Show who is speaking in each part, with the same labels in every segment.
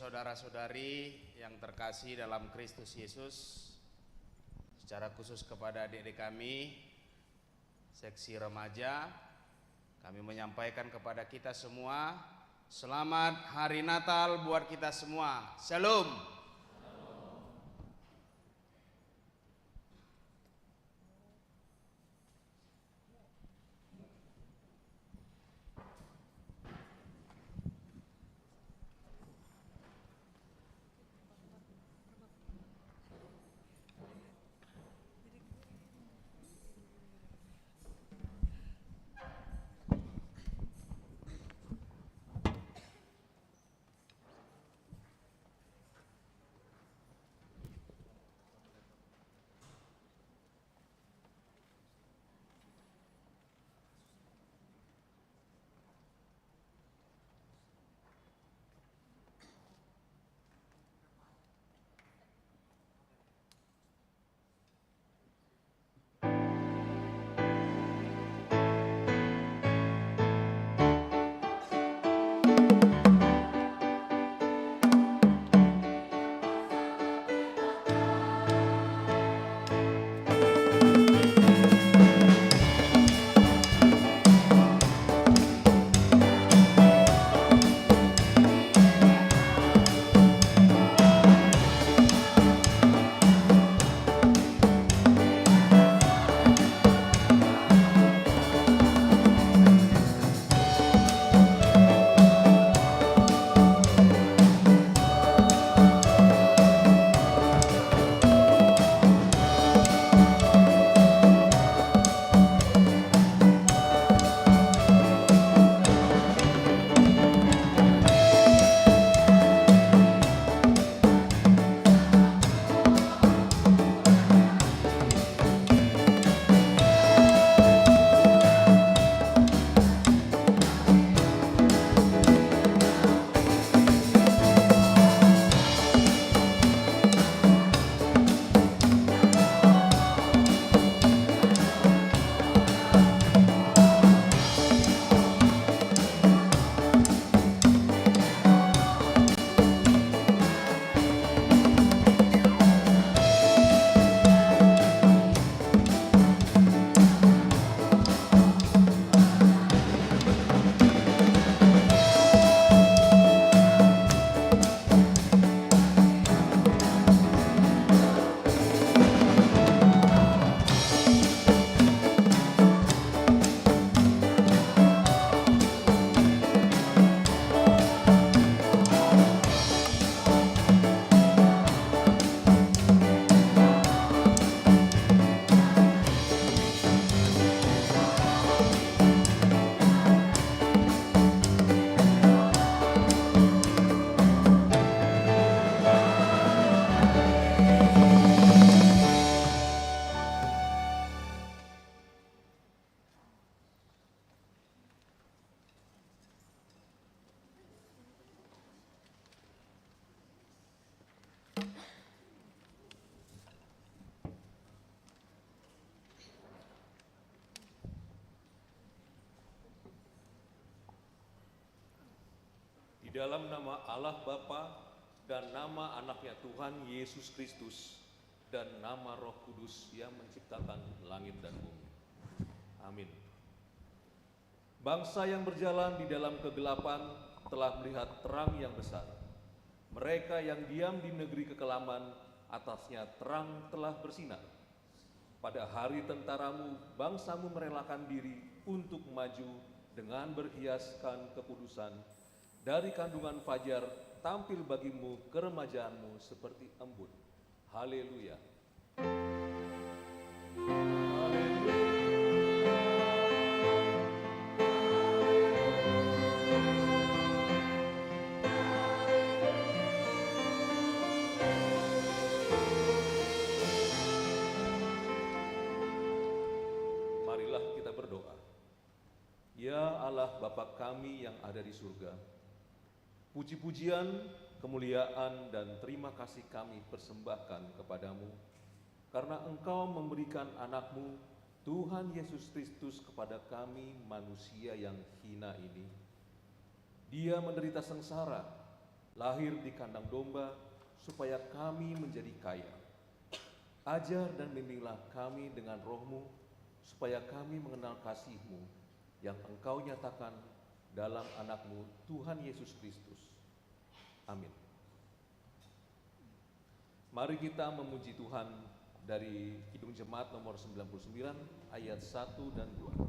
Speaker 1: saudara-saudari yang terkasih dalam Kristus Yesus, secara khusus kepada adik-adik kami seksi remaja, kami menyampaikan kepada kita semua, selamat Hari Natal buat kita semua. Shalom.
Speaker 2: Di dalam nama Allah Bapa dan nama anaknya Tuhan Yesus Kristus dan nama Roh Kudus yang menciptakan langit dan bumi. Amin. Bangsa yang berjalan di dalam kegelapan telah melihat terang yang besar. Mereka yang diam di negeri kekelaman, atasnya terang telah bersinar. Pada hari tentaramu, bangsamu merelakan diri untuk maju dengan berhiaskan kekudusan. Dari kandungan fajar tampil bagimu keremajaanmu seperti embun. Haleluya. Marilah kita berdoa. Ya Allah Bapa kami yang ada di surga, puji-pujian, kemuliaan, dan terima kasih kami persembahkan kepadamu, karena Engkau memberikan anak-Mu, Tuhan Yesus Kristus, kepada kami manusia yang hina ini. Dia menderita sengsara, lahir di kandang domba, supaya kami menjadi kaya. Ajar dan bimbinglah kami dengan roh-Mu, supaya kami mengenal kasih-Mu yang Engkau nyatakan dalam anak-Mu Tuhan Yesus Kristus. Amin. Mari kita memuji Tuhan dari Kidung Jemaat nomor 99 ayat 1 dan 2.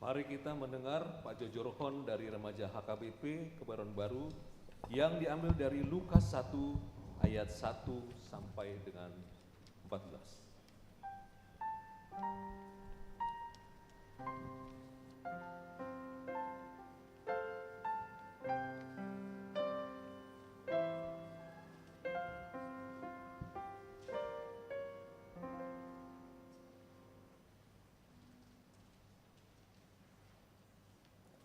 Speaker 2: Mari kita mendengar Pak Jojorohon dari Remaja HKBP Kebayoran Baru yang diambil dari Lukas 1 ayat 1 sampai dengan 14.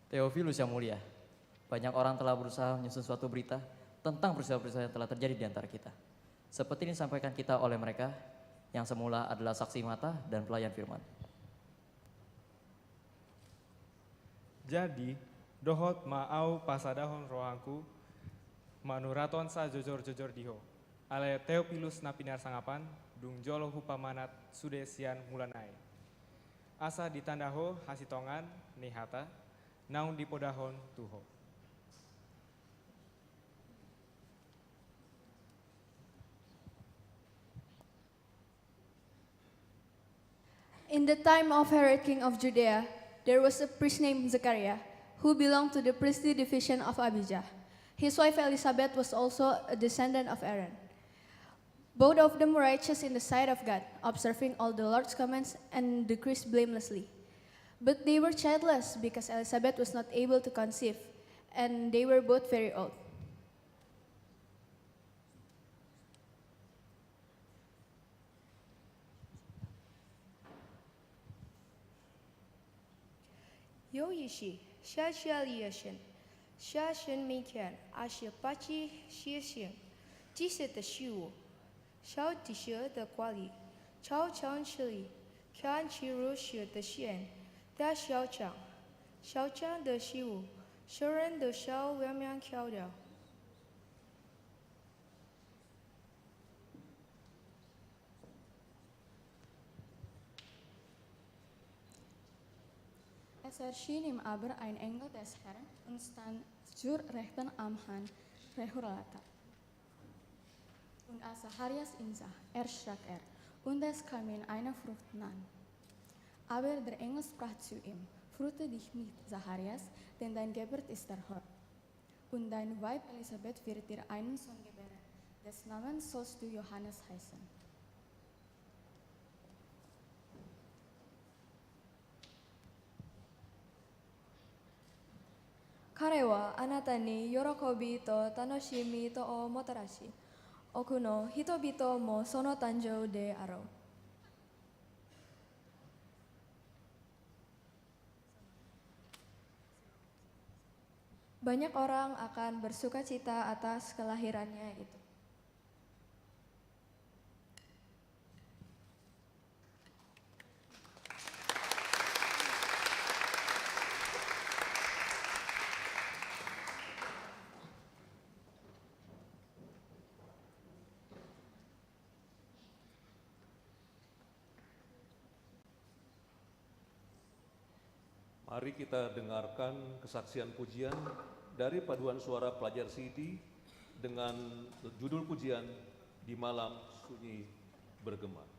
Speaker 3: Theophilus yang mulia, banyak orang telah berusaha menyusun suatu berita tentang peristiwa-peristiwa yang telah terjadi di antara kita. Seperti ini disampaikan kita oleh mereka yang semula adalah saksi mata dan pelayan firman.
Speaker 4: Jadi, dohot ma'au pasadahon rohangku, manuraton sa jojor-jojor diho. Ale Theophilus napinar sangapan, dung jolo hupamanat sudesian mulanai. Asa ditandaho hasitongan nihata, naun dipodahon tuho.
Speaker 5: In the time of Herod, king of Judea, there was a priest named Zechariah, who belonged to the priestly division of Abijah. His wife Elizabeth was also a descendant of Aaron. Both of them were righteous in the sight of God, observing all the Lord's commands and decrees blamelessly. But they were childless because Elizabeth was not able to conceive, and they were both very old.
Speaker 6: Yo yishi, sha sha liashin, sha shin mikan, asha pachi shiashin, tisa the shu, shao tisha the quali, chao chan shili, kan chiru shi the shen, da xiao chang the shiwu, shuren the shao wemian kiao dao.
Speaker 5: Es erschien im aber ein Engel des Herrn und stand zur rechten am Herrn Rehurlata. Und als Zacharias ihn sah, erschrak und es kam ihm eine Frucht nahe. Aber der Engel sprach zu ihm: Fürchte dich nicht, Zacharias, denn dein Geburt ist erhört. Und dein Weib Elisabeth wird dir einen Sohn gebären, Des Namen sollst du Johannes heißen. Kare wa anata ni yorokobi to tanoshimi to o motarashi. Oku no hitobito mo sono tanjou de aro. Banyak orang akan bersuka cita atas kelahirannya itu.
Speaker 2: Mari kita dengarkan kesaksian pujian dari paduan suara pelajar CD dengan judul pujian Di Malam Sunyi Bergema.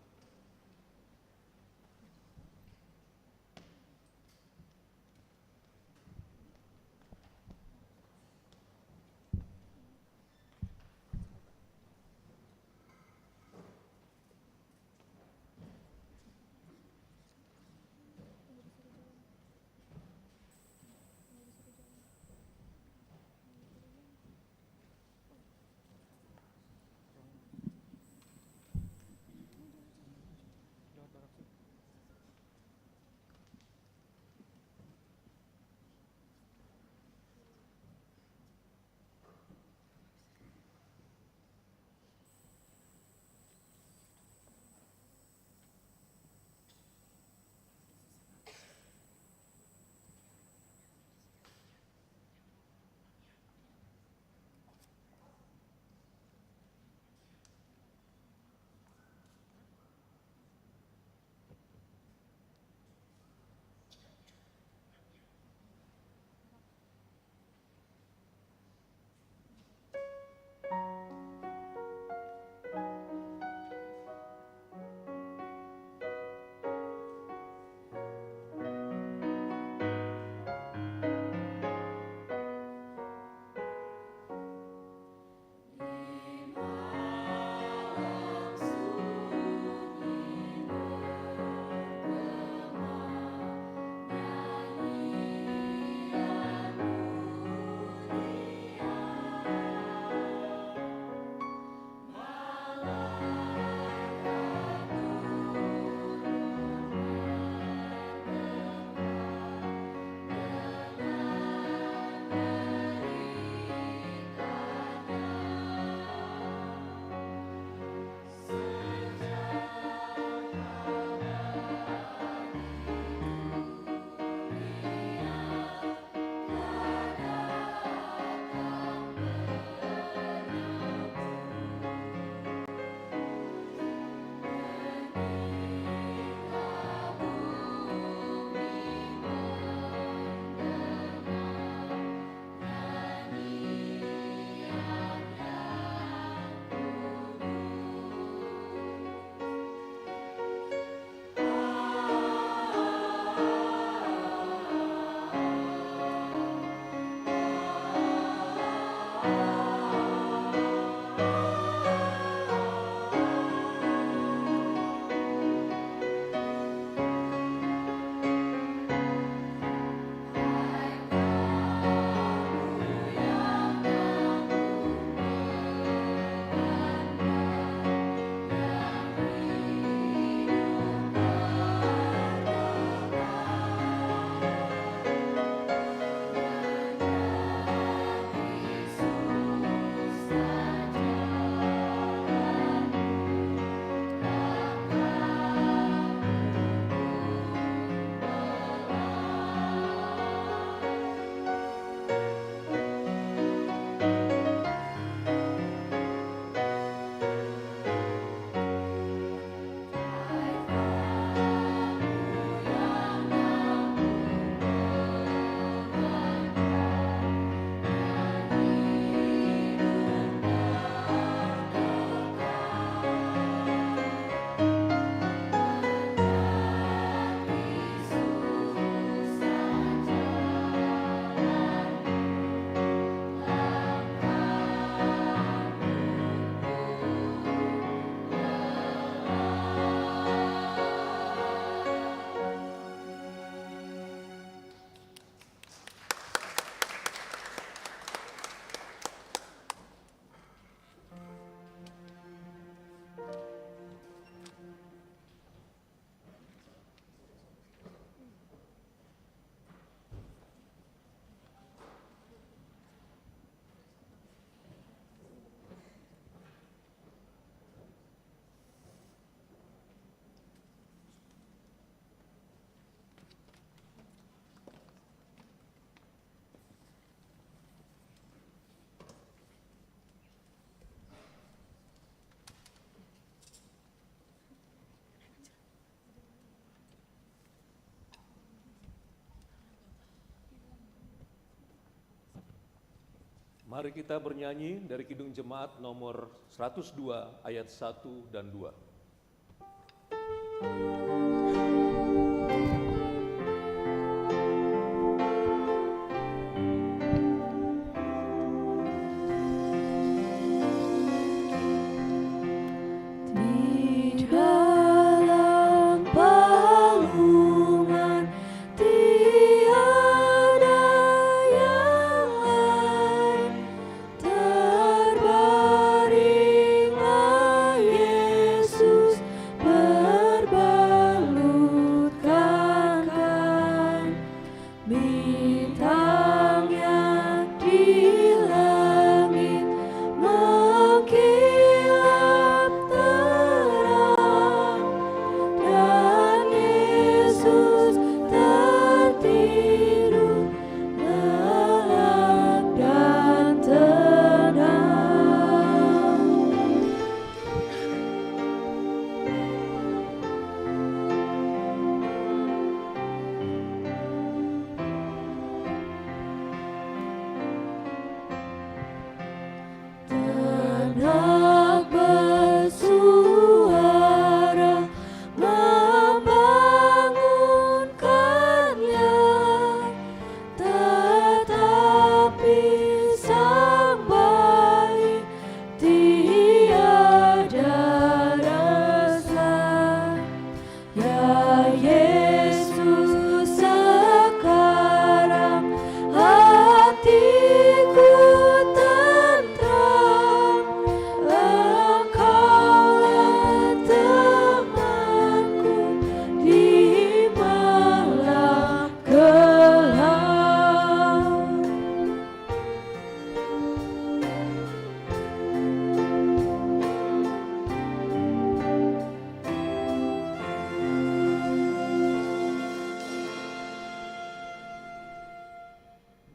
Speaker 2: Mari kita bernyanyi dari Kidung Jemaat nomor 102 ayat 1 dan 2.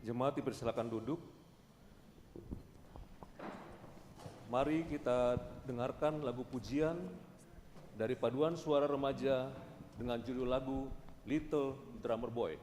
Speaker 2: Jemaat dipersilakan duduk. Mari kita dengarkan lagu pujian dari Paduan Suara Remaja dengan judul lagu Little Drummer Boy.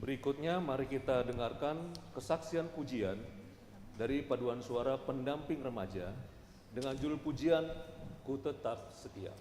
Speaker 2: Berikutnya mari kita dengarkan kesaksian pujian dari Paduan Suara Pendamping Remaja dengan judul pujian Ku Tetap Setia.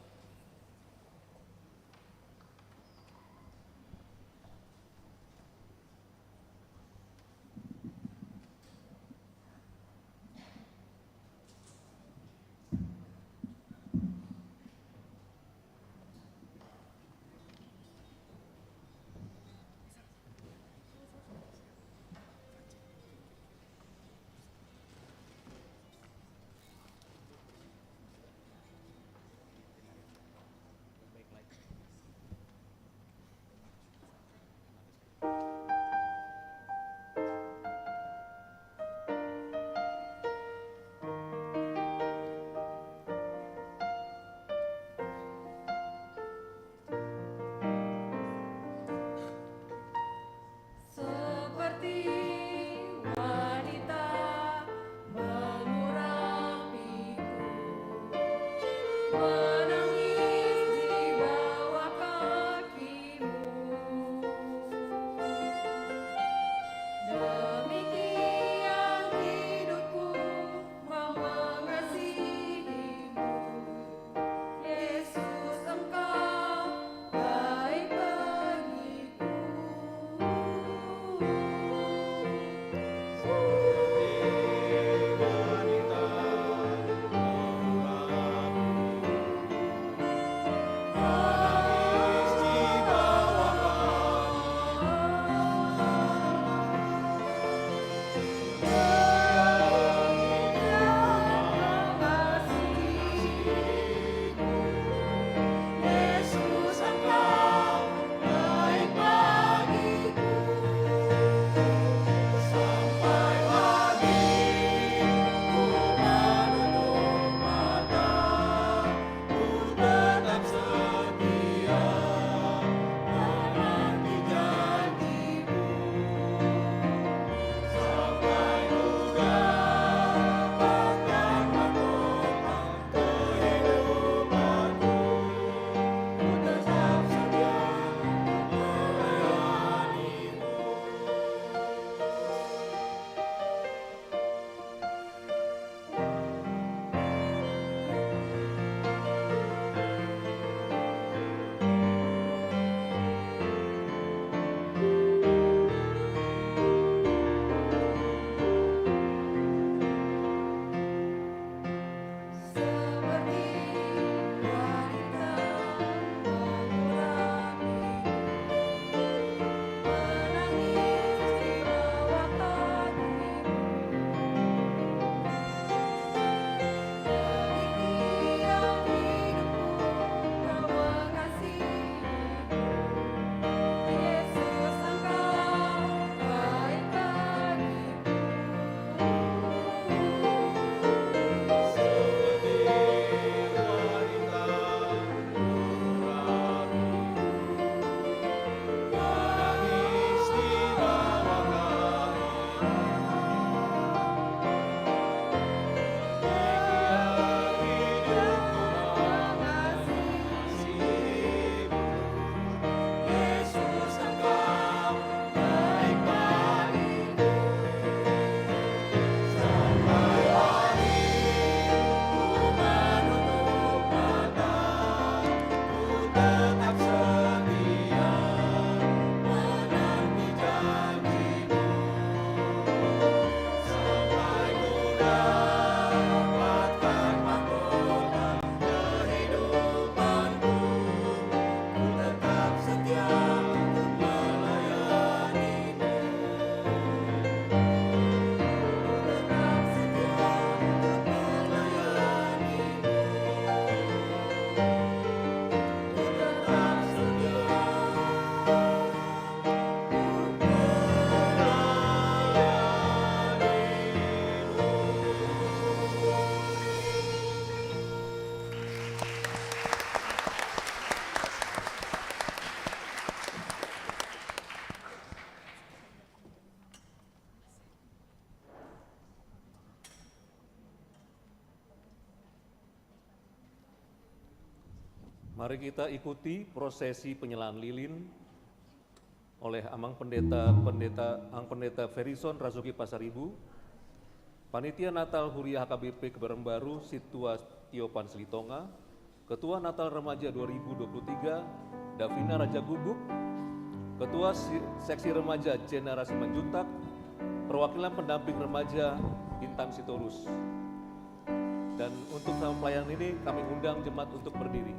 Speaker 2: Mari kita ikuti prosesi penyelaan lilin oleh Amang Pendeta Verison Razuki Pasaribu, Panitia Natal Huria HKBP Kebaran Baru Situa Tiopan Selitonga, Ketua Natal Remaja 2023 Davina Raja Gubuk, Ketua Seksi Remaja Generasi Manjuntak, Perwakilan Pendamping Remaja Bintang Sitorus. Dan untuk sama pelayanan ini kami undang jemaat untuk berdiri.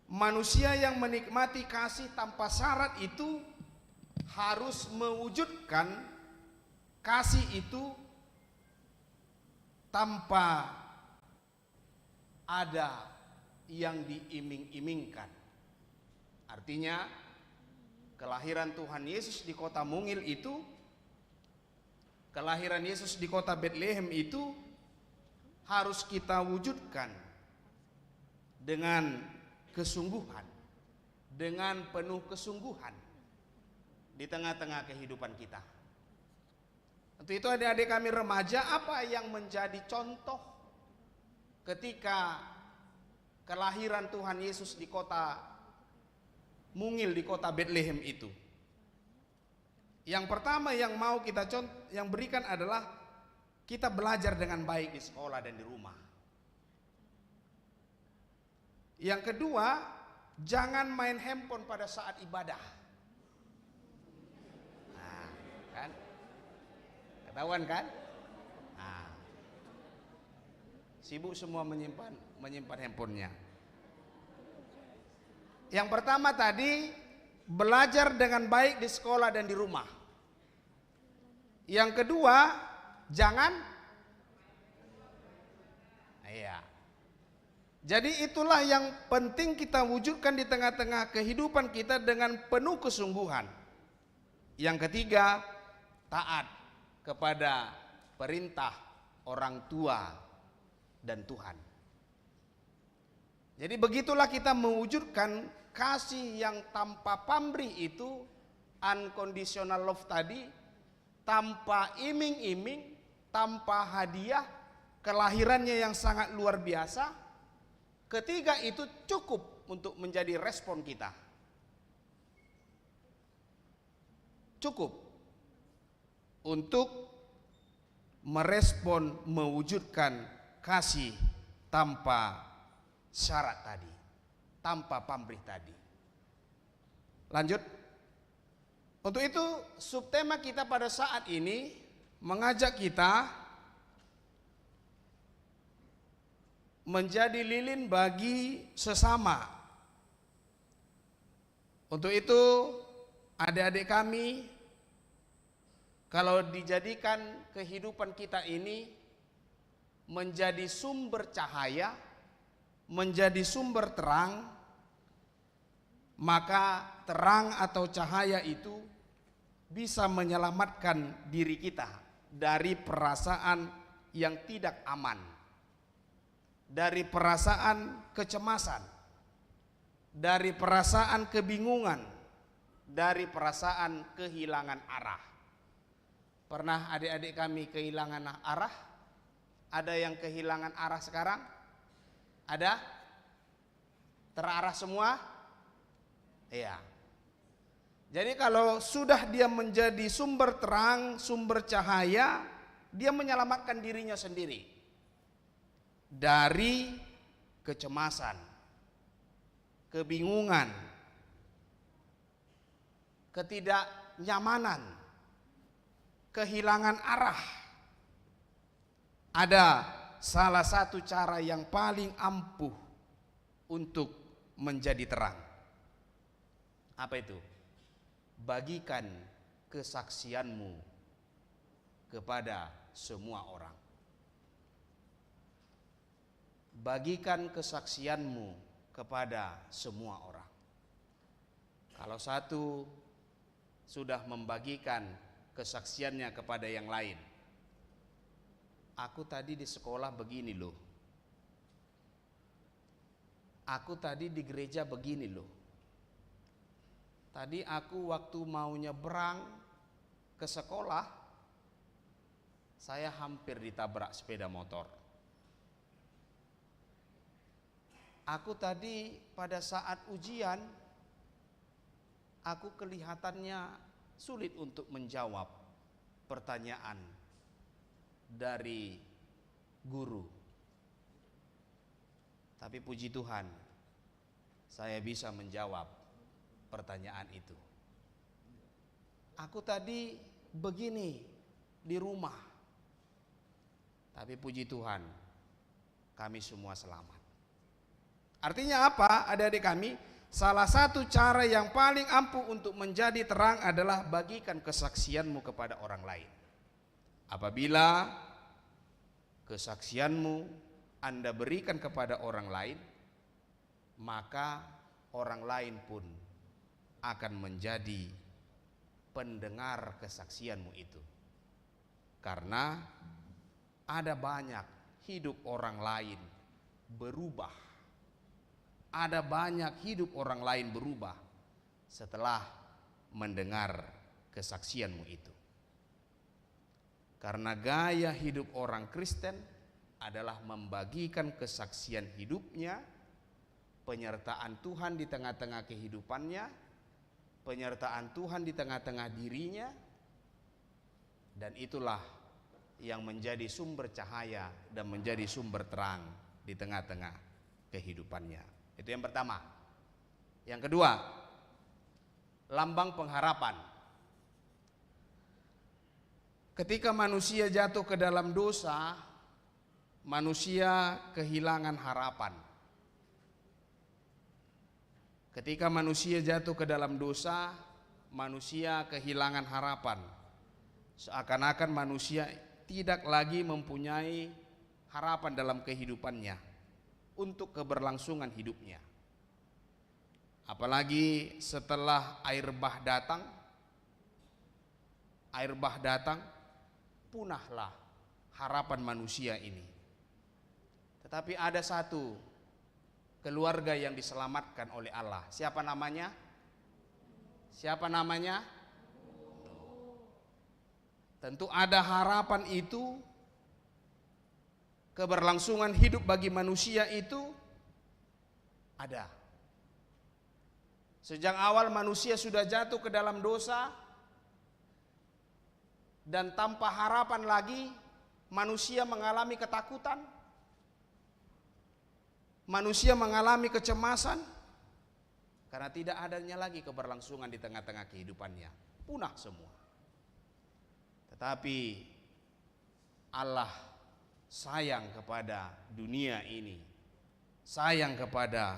Speaker 1: manusia yang menikmati kasih tanpa syarat itu harus mewujudkan kasih itu tanpa ada yang diiming-imingkan. Artinya kelahiran Tuhan Yesus di kota mungil itu, kelahiran Yesus di kota Bethlehem itu harus kita wujudkan dengan kesungguhan, dengan penuh kesungguhan di tengah-tengah kehidupan kita. Untuk itu adik-adik kami remaja, apa yang menjadi contoh ketika kelahiran Tuhan Yesus di kota mungil, di kota Bethlehem itu? Yang pertama yang mau kita yang berikan adalah kita belajar dengan baik di sekolah dan di rumah. Yang kedua, jangan main handphone pada saat ibadah. Nah, kan? Ketahuan kan? Nah, sibuk semua menyimpan handphonenya. Yang pertama tadi, belajar dengan baik di sekolah dan di rumah. Yang kedua, jangan, iya. Jadi itulah yang penting kita wujudkan di tengah-tengah kehidupan kita dengan penuh kesungguhan. Yang ketiga, taat kepada perintah orang tua dan Tuhan. Jadi begitulah kita mewujudkan kasih yang tanpa pamrih itu, unconditional love tadi, tanpa iming-iming, tanpa hadiah, kelahirannya yang sangat luar biasa. Ketiga itu cukup untuk menjadi respon kita. Cukup untuk merespon, mewujudkan kasih tanpa syarat tadi, tanpa pamrih tadi. Lanjut. Untuk itu subtema kita pada saat ini mengajak kita menjadi lilin bagi sesama. Untuk itu adik-adik kami, kalau dijadikan kehidupan kita ini menjadi sumber cahaya, menjadi sumber terang, maka terang atau cahaya itu bisa menyelamatkan diri kita dari perasaan yang tidak aman, dari perasaan kecemasan, dari perasaan kebingungan, dari perasaan kehilangan arah. Pernah adik-adik kami kehilangan arah? Ada yang kehilangan arah sekarang? Ada? Terarah semua? Iya. Jadi kalau sudah dia menjadi sumber terang, sumber cahaya, dia menyelamatkan dirinya sendiri dari kecemasan, kebingungan, ketidaknyamanan, kehilangan arah. Ada salah satu cara yang paling ampuh untuk menjadi terang. Apa itu? Bagikan kesaksianmu kepada semua orang. Bagikan kesaksianmu kepada semua orang. Kalau satu sudah membagikan kesaksiannya kepada yang lain, aku tadi di sekolah begini loh, aku tadi di gereja begini loh, tadi aku waktu mau nyebrang ke sekolah, saya hampir ditabrak sepeda motor. Aku tadi pada saat ujian, aku kelihatannya sulit untuk menjawab pertanyaan dari guru. Tapi puji Tuhan, saya bisa menjawab pertanyaan itu. Aku tadi begini di rumah, tapi puji Tuhan, kami semua selamat. Artinya apa, adik-adik kami? Salah satu cara yang paling ampuh untuk menjadi terang adalah bagikan kesaksianmu kepada orang lain. Apabila kesaksianmu Anda berikan kepada orang lain, maka orang lain pun akan menjadi pendengar kesaksianmu itu. Karena ada banyak hidup orang lain berubah. Ada banyak hidup orang lain berubah setelah mendengar kesaksianmu itu. Karena gaya hidup orang Kristen adalah membagikan kesaksian hidupnya, penyertaan Tuhan di tengah-tengah kehidupannya, penyertaan Tuhan di tengah-tengah dirinya, dan itulah yang menjadi sumber cahaya dan menjadi sumber terang di tengah-tengah kehidupannya. Itu yang pertama. Yang kedua, lambang pengharapan. Ketika manusia jatuh ke dalam dosa, manusia kehilangan harapan. Ketika manusia jatuh ke dalam dosa, manusia kehilangan harapan. Seakan-akan manusia tidak lagi mempunyai harapan dalam kehidupannya untuk keberlangsungan hidupnya. Apalagi setelah air bah datang, punahlah harapan manusia ini. Tetapi ada satu keluarga yang diselamatkan oleh Allah. Siapa namanya? Siapa namanya? Tentu ada harapan itu, keberlangsungan hidup bagi manusia itu ada. Sejak awal manusia sudah jatuh ke dalam dosa, dan tanpa harapan lagi manusia mengalami ketakutan, manusia mengalami kecemasan, karena tidak adanya lagi keberlangsungan di tengah-tengah kehidupannya. Punah semua. Tetapi Allah sayang kepada dunia ini, sayang kepada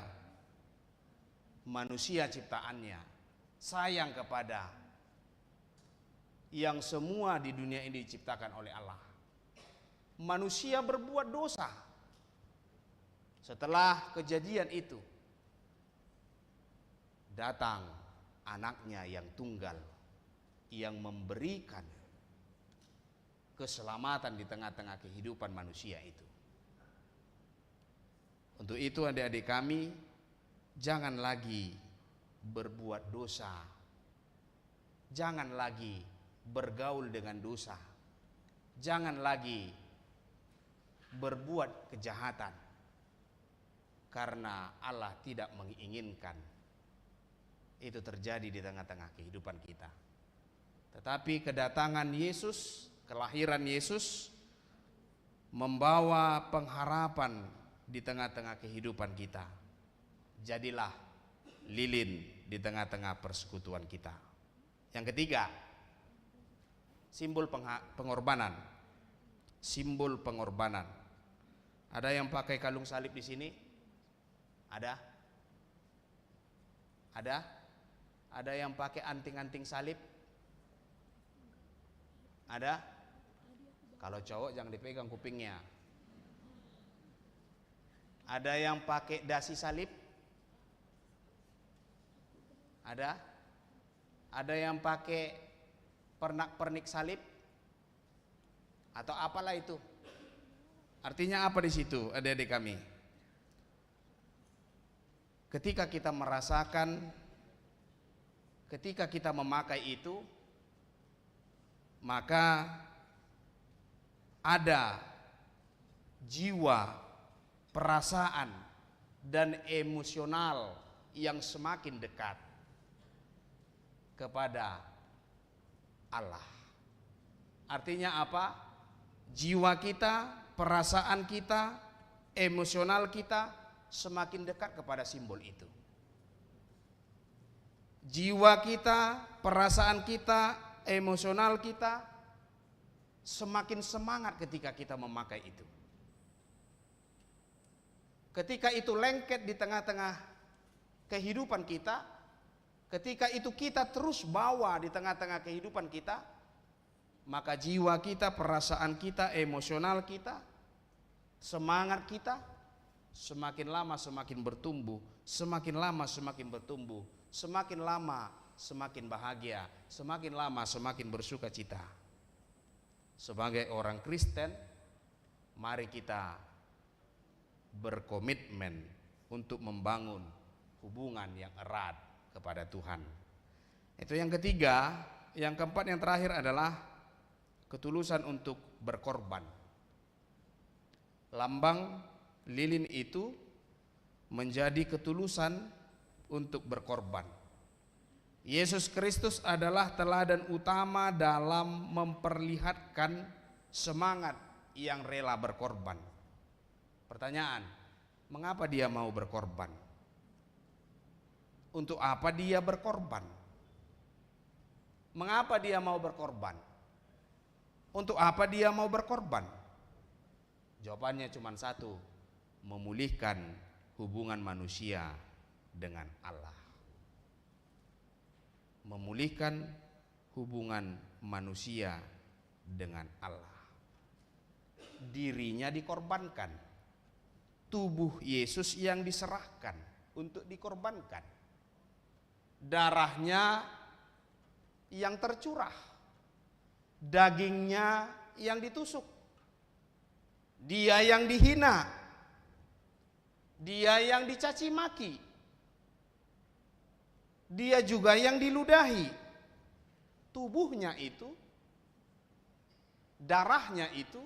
Speaker 1: manusia ciptaannya, sayang kepada yang semua di dunia ini diciptakan oleh Allah. Manusia berbuat dosa. Setelah kejadian itu, datang anaknya yang tunggal yang memberikan keselamatan di tengah-tengah kehidupan manusia itu. Untuk itu adik-adik kami, jangan lagi berbuat dosa, jangan lagi bergaul dengan dosa, jangan lagi berbuat kejahatan, karena Allah tidak menginginkan itu terjadi di tengah-tengah kehidupan kita. Tetapi kedatangan Yesus, kelahiran Yesus membawa pengharapan di tengah-tengah kehidupan kita. Jadilah lilin di tengah-tengah persekutuan kita. Yang ketiga, simbol pengorbanan. Simbol pengorbanan. Ada yang pakai kalung salib di sini? Ada? Ada? Ada yang pakai anting-anting salib? Ada? Kalau cowok jangan dipegang kupingnya. Ada yang pakai dasi salib? Ada? Ada yang pakai pernak-pernik salib? Atau apalah itu? Artinya apa di situ, adik-adik kami? Ketika kita merasakan, ketika kita memakai itu, maka ada jiwa, perasaan, dan emosional yang semakin dekat kepada Allah. Artinya apa? Jiwa kita, perasaan kita, emosional kita semakin dekat kepada simbol itu. Jiwa kita, perasaan kita, emosional kita semakin semangat ketika kita memakai itu. ketika itu lengket di tengah-tengah kehidupan kita, ketika itu kita terus bawa di tengah-tengah kehidupan kita, maka jiwa kita, perasaan kita, emosional kita, semangat kita semakin lama semakin bertumbuh, semakin lama semakin bertumbuh, semakin lama semakin bahagia, semakin lama semakin bersuka cita. Sebagai orang Kristen, mari kita berkomitmen untuk membangun hubungan yang erat kepada Tuhan. Itu yang ketiga. Yang keempat, yang terakhir adalah ketulusan untuk berkorban. Lambang lilin itu menjadi ketulusan untuk berkorban. Yesus Kristus adalah teladan utama dalam memperlihatkan semangat yang rela berkorban. Pertanyaan, mengapa dia mau berkorban? Untuk apa dia berkorban? Mengapa dia mau berkorban? Untuk apa dia mau berkorban? Jawabannya cuma satu, memulihkan hubungan manusia dengan Allah. Memulihkan hubungan manusia dengan Allah. Dirinya dikorbankan, tubuh Yesus yang diserahkan untuk dikorbankan, darahnya yang tercurah, dagingnya yang ditusuk, dia yang dihina, dia yang dicaci maki, dia juga yang diludahi. Tubuhnya itu, darahnya itu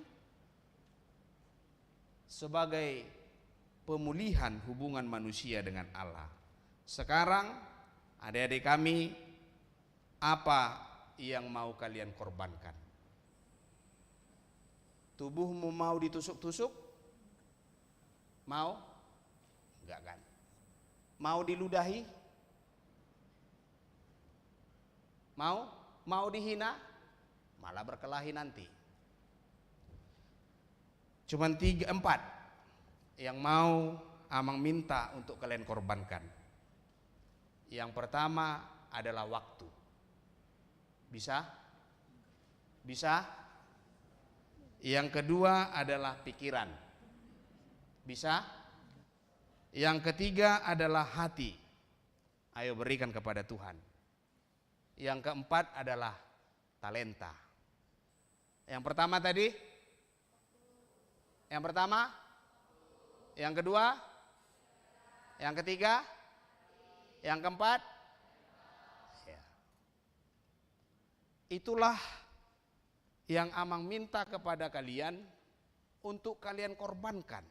Speaker 1: sebagai pemulihan hubungan manusia dengan Allah. Sekarang adik-adik kami, apa yang mau kalian korbankan? Tubuhmu mau ditusuk-tusuk? Mau? Enggak kan? Mau diludahi? Mau? Mau dihina? Malah berkelahi nanti. Cuman 3, 4 yang mau Amang minta untuk kalian korbankan. Yang pertama adalah waktu. Bisa? Bisa? Yang kedua adalah pikiran. Bisa? Yang ketiga adalah hati. Ayo berikan kepada Tuhan. Yang keempat adalah talenta. Yang pertama tadi? Yang pertama? Yang kedua? Yang ketiga? Yang keempat? Ya. Itulah yang Amang minta kepada kalian untuk kalian korbankan.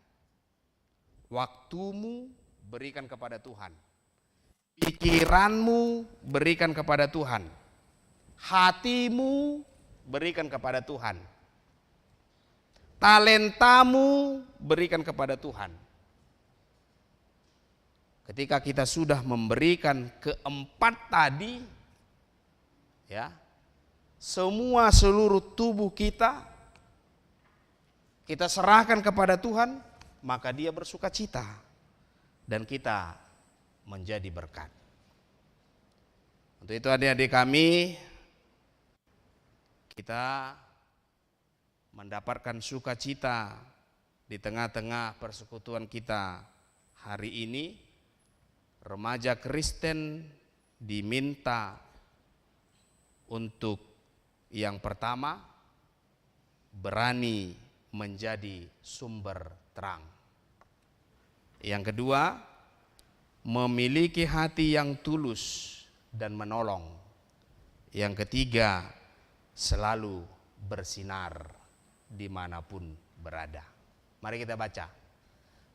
Speaker 1: Waktumu berikan kepada Tuhan. Pikiranmu berikan kepada Tuhan. Hatimu berikan kepada Tuhan. Talentamu berikan kepada Tuhan. Ketika kita sudah memberikan keempat tadi, ya, semua seluruh tubuh kita serahkan kepada Tuhan, maka Dia bersuka cita dan kita menjadi berkat. Untuk itu adik-adik kami, kita mendapatkan sukacita di tengah-tengah persekutuan kita hari ini. Remaja Kristen diminta untuk yang pertama, berani menjadi sumber terang. Yang kedua, memiliki hati yang tulus dan menolong. Yang ketiga, selalu bersinar dimanapun berada. Mari kita baca.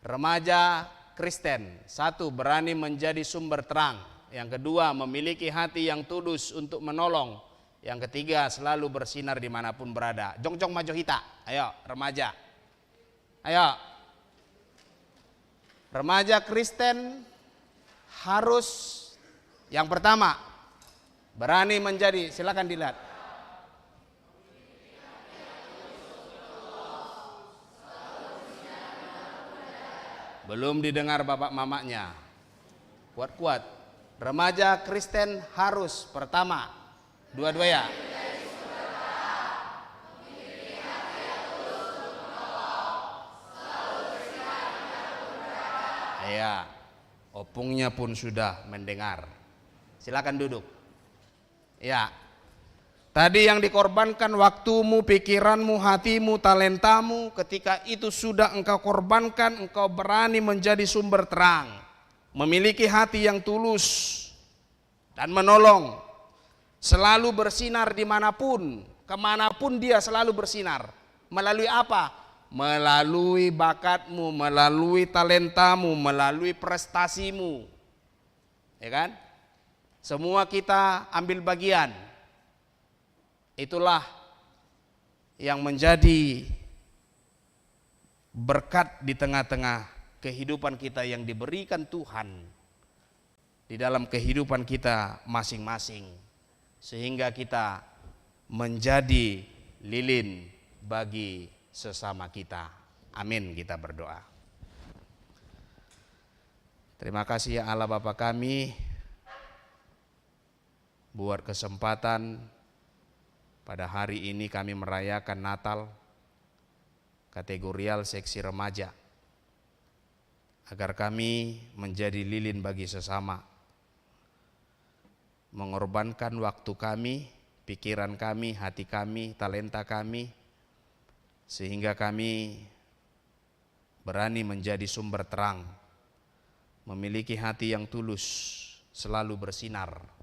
Speaker 1: Remaja Kristen, 1, berani menjadi sumber terang. Yang kedua, memiliki hati yang tulus untuk menolong. Yang ketiga, selalu bersinar dimanapun berada. Jongjong maju hita. Ayo remaja. Ayo. Remaja Kristen harus yang pertama berani menjadi, silakan dilihat. Belum didengar bapak mamanya. Kuat-kuat. Remaja Kristen harus pertama. Dua-dua ya. Ya, opungnya pun sudah mendengar. Silakan duduk. Ya, tadi yang dikorbankan waktumu, pikiranmu, hatimu, talentamu. Ketika itu sudah engkau korbankan, engkau berani menjadi sumber terang, memiliki hati yang tulus dan menolong, selalu bersinar dimanapun, kemanapun dia selalu bersinar. Melalui apa? Melalui bakatmu, melalui talentamu, melalui prestasimu. Ya kan? Semua kita ambil bagian. Itulah yang menjadi berkat di tengah-tengah kehidupan kita yang diberikan Tuhan di dalam kehidupan kita masing-masing, sehingga kita menjadi lilin bagi sesama kita. Amin, kita berdoa. Terima kasih ya Allah Bapa kami buat kesempatan pada hari ini kami merayakan Natal kategorial seksi remaja, agar kami menjadi lilin bagi sesama, mengorbankan waktu kami, pikiran kami, hati kami, talenta kami, sehingga kami berani menjadi sumber terang, memiliki hati yang tulus, selalu bersinar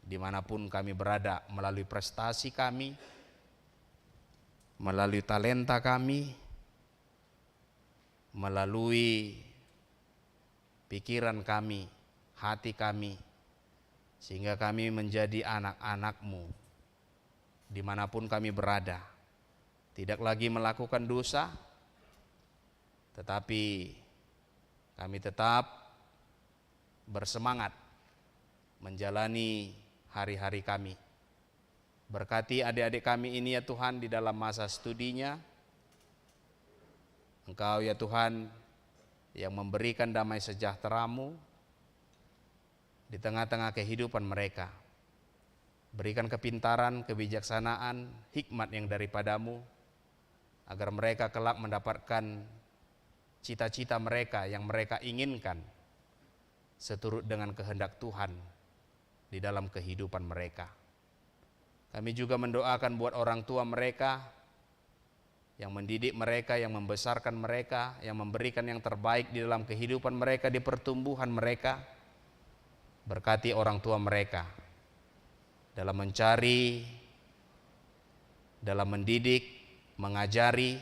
Speaker 1: dimanapun kami berada, melalui prestasi kami, melalui talenta kami, melalui pikiran kami, hati kami, sehingga kami menjadi anak-anak-Mu dimanapun kami berada. Tidak lagi melakukan dosa, tetapi kami tetap bersemangat menjalani hari-hari kami. Berkati adik-adik kami ini ya Tuhan di dalam masa studinya. Engkau ya Tuhan yang memberikan damai sejahtera-Mu di tengah-tengah kehidupan mereka. Berikan kepintaran, kebijaksanaan, hikmat yang daripada-Mu, agar mereka kelak mendapatkan cita-cita mereka yang mereka inginkan seturut dengan kehendak Tuhan di dalam kehidupan mereka. Kami juga mendoakan buat orang tua mereka yang mendidik mereka, yang membesarkan mereka, yang memberikan yang terbaik di dalam kehidupan mereka, di pertumbuhan mereka. Berkati orang tua mereka dalam mencari, dalam mendidik, mengajari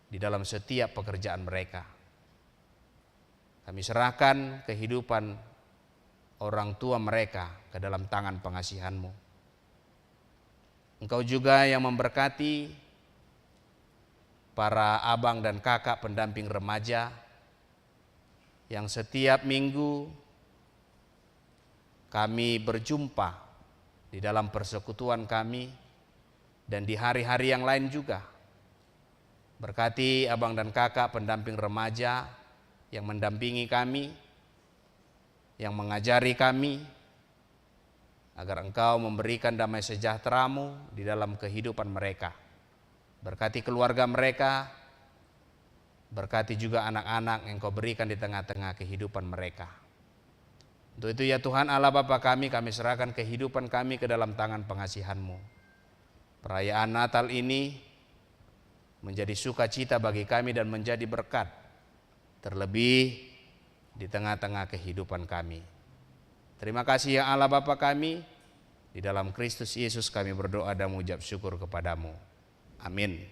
Speaker 1: di dalam setiap pekerjaan mereka. Kami serahkan kehidupan orang tua mereka ke dalam tangan pengasihan-Mu. Engkau juga yang memberkati para abang dan kakak pendamping remaja yang setiap minggu kami berjumpa di dalam persekutuan kami dan di hari-hari yang lain juga. Berkati abang dan kakak pendamping remaja yang mendampingi kami, yang mengajari kami, agar Engkau memberikan damai sejahtera-Mu di dalam kehidupan mereka. Berkati keluarga mereka, berkati juga anak-anak yang Kau berikan di tengah-tengah kehidupan mereka. Untuk itu ya Tuhan Allah Bapa kami serahkan kehidupan kami ke dalam tangan pengasihan-Mu. Perayaan Natal ini menjadi sukacita bagi kami dan menjadi berkat, terlebih di tengah-tengah kehidupan kami. Terima kasih ya Allah Bapa kami, di dalam Kristus Yesus kami berdoa dan mengucap syukur kepadamu. Amin.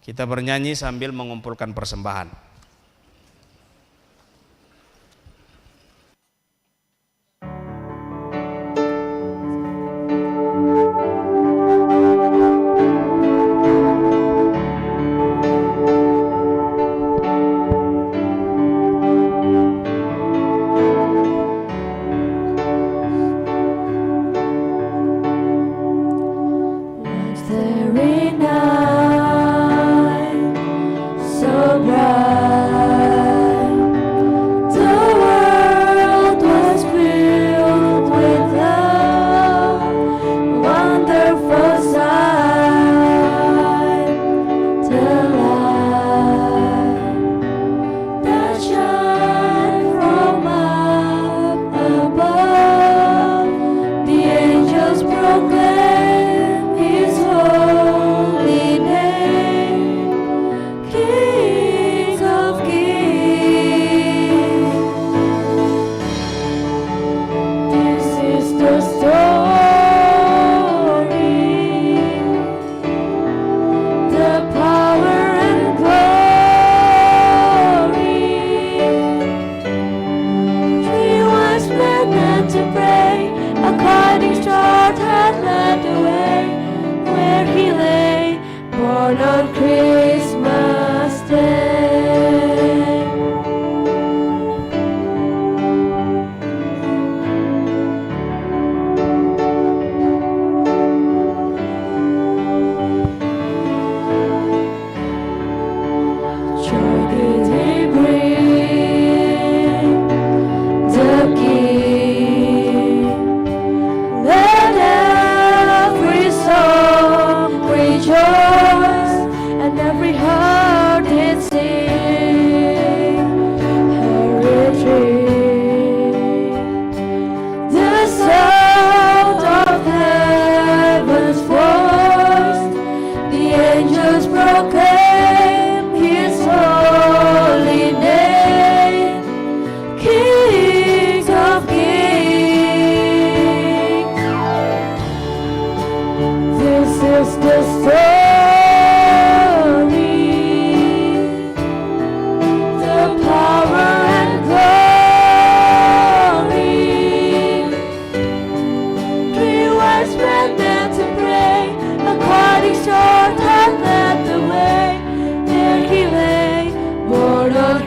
Speaker 1: Kita bernyanyi sambil mengumpulkan persembahan.
Speaker 7: Was there enough?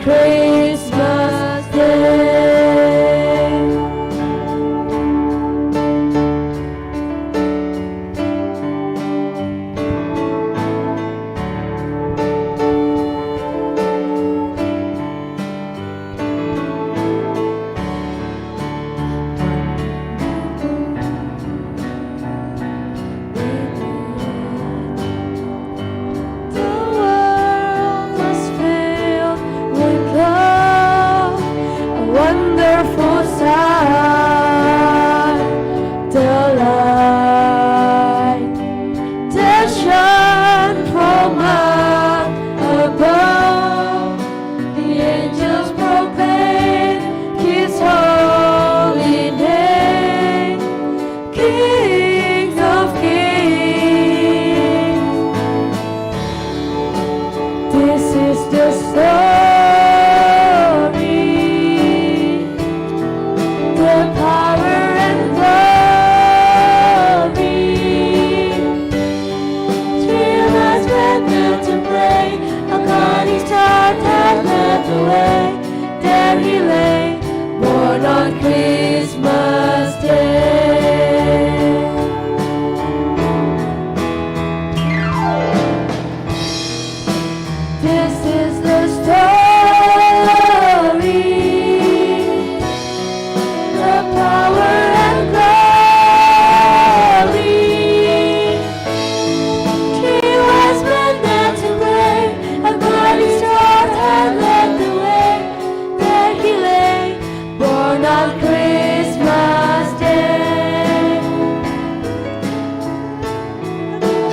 Speaker 7: Christmas Day.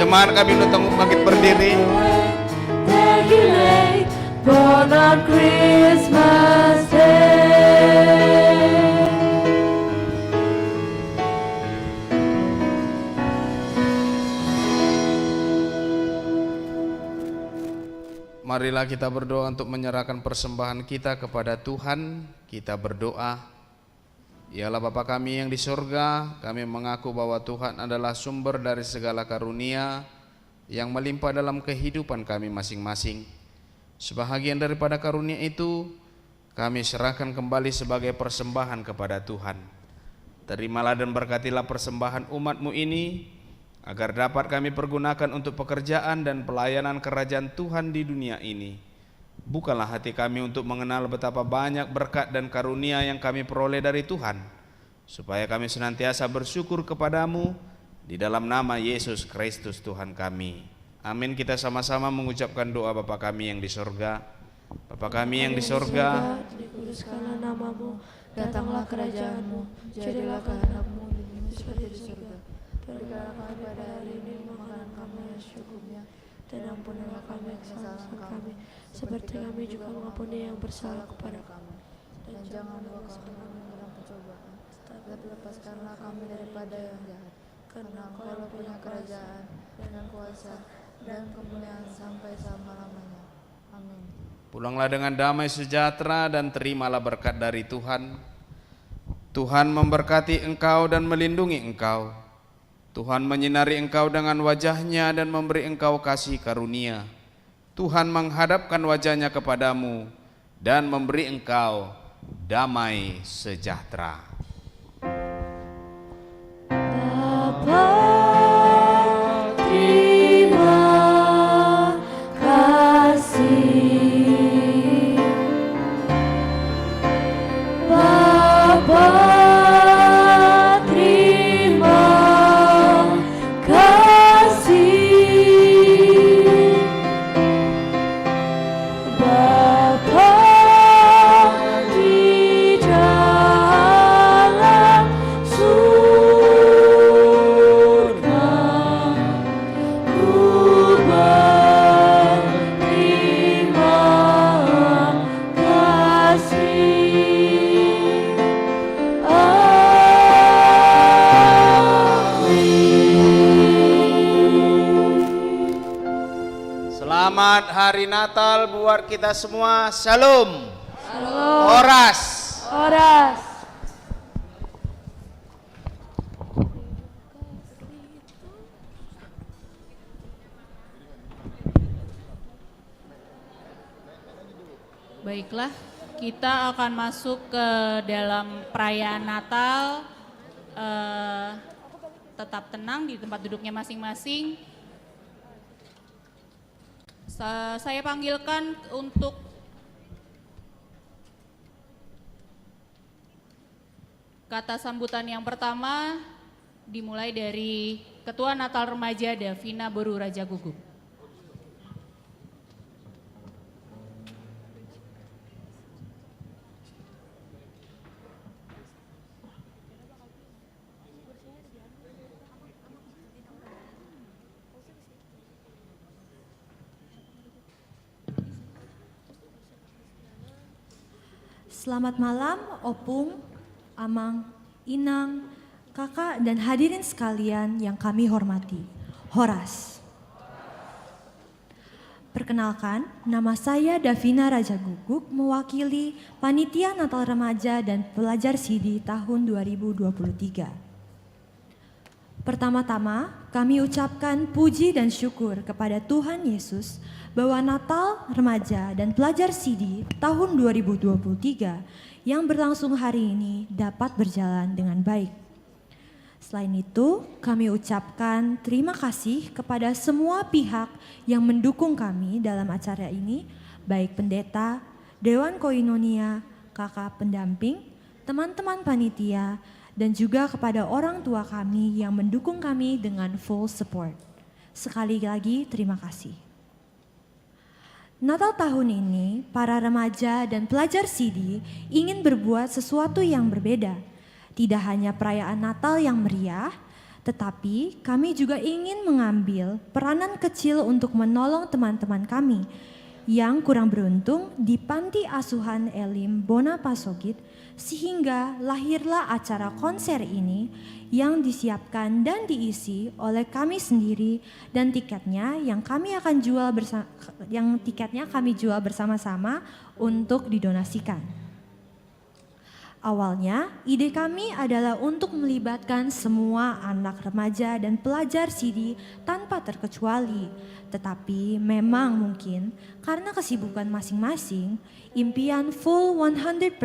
Speaker 1: Jemaat kami untuk bangkit berdiri.
Speaker 7: There he lay, born on Christmas Day.
Speaker 1: Marilah kita berdoa untuk menyerahkan persembahan kita kepada Tuhan. Kita berdoa. Ialah Bapa kami yang di surga, kami mengaku bahwa Tuhan adalah sumber dari segala karunia yang melimpah dalam kehidupan kami masing-masing. Sebahagian daripada karunia itu, kami serahkan kembali sebagai persembahan kepada Tuhan. Terimalah dan berkatilah persembahan umat-Mu ini, agar dapat kami pergunakan untuk pekerjaan dan pelayanan kerajaan Tuhan di dunia ini. Bukalah hati kami untuk mengenal betapa banyak berkat dan karunia yang kami peroleh dari Tuhan, supaya kami senantiasa bersyukur kepadamu di dalam nama Yesus Kristus Tuhan kami. Amin. Kita sama-sama mengucapkan doa Bapa kami yang di surga. Bapa kami yang di surga,
Speaker 7: dikuduskanlah namamu, datanglah kerajaanmu, jadilah kehendakmu di bumi seperti di surga. Berikanlah kami pada hari ini makanan kami yang secukupnya, dan ampunilah kami kesalahan kami, seperti kami juga mengampuni yang bersalah kepada kami. Dan jangan bawa kami dalam pencobaan, tetapi lepaskanlah kami daripada yang jahat. Karena Engkau yang punya kerajaan dan kuasa dan kemuliaan sampai selama-lamanya. Amin.
Speaker 1: pulanglah dengan damai sejahtera dan terimalah berkat dari Tuhan. Tuhan memberkati engkau dan melindungi engkau. Tuhan menyinari engkau dengan wajahnya dan memberi engkau kasih karunia. Tuhan menghadapkan wajahnya kepadamu dan memberi engkau damai sejahtera.
Speaker 7: Bapa, terima kasih. Bapa,
Speaker 1: Selamat Hari Natal buat kita semua. Shalom. Oras.
Speaker 7: Oras.
Speaker 8: Baiklah, kita akan masuk ke dalam perayaan Natal. Tetap tenang di tempat duduknya masing-masing. Saya panggilkan untuk kata sambutan yang pertama dimulai dari Ketua Natal Remaja Davina Boru Raja Gugup.
Speaker 9: Selamat malam, Opung, Amang, Inang, Kakak, dan hadirin sekalian yang kami hormati. Horas. Perkenalkan, nama saya Davina Raja Guguk, mewakili Panitia Natal Remaja dan Pelajar Sidi tahun 2023. Pertama-tama, kami ucapkan puji dan syukur kepada Tuhan Yesus bahwa Natal, Remaja, dan Pelajar Sidi tahun 2023 yang berlangsung hari ini dapat berjalan dengan baik. Selain itu, kami ucapkan terima kasih kepada semua pihak yang mendukung kami dalam acara ini, baik pendeta, Dewan Koinonia, kakak pendamping, teman-teman panitia, dan juga kepada orang tua kami yang mendukung kami dengan full support. Sekali lagi, terima kasih. Natal tahun ini, para remaja dan pelajar Sidi ingin berbuat sesuatu yang berbeda. Tidak hanya perayaan Natal yang meriah, tetapi kami juga ingin mengambil peranan kecil untuk menolong teman-teman kami yang kurang beruntung di Panti Asuhan Elim Bonapasogit, sehingga lahirlah acara konser ini yang disiapkan dan diisi oleh kami sendiri, dan tiketnya kami jual bersama-sama untuk didonasikan. Awalnya, ide kami adalah untuk melibatkan semua anak remaja dan pelajar Sidi tanpa terkecuali. Tetapi memang mungkin karena kesibukan masing-masing, impian full 100%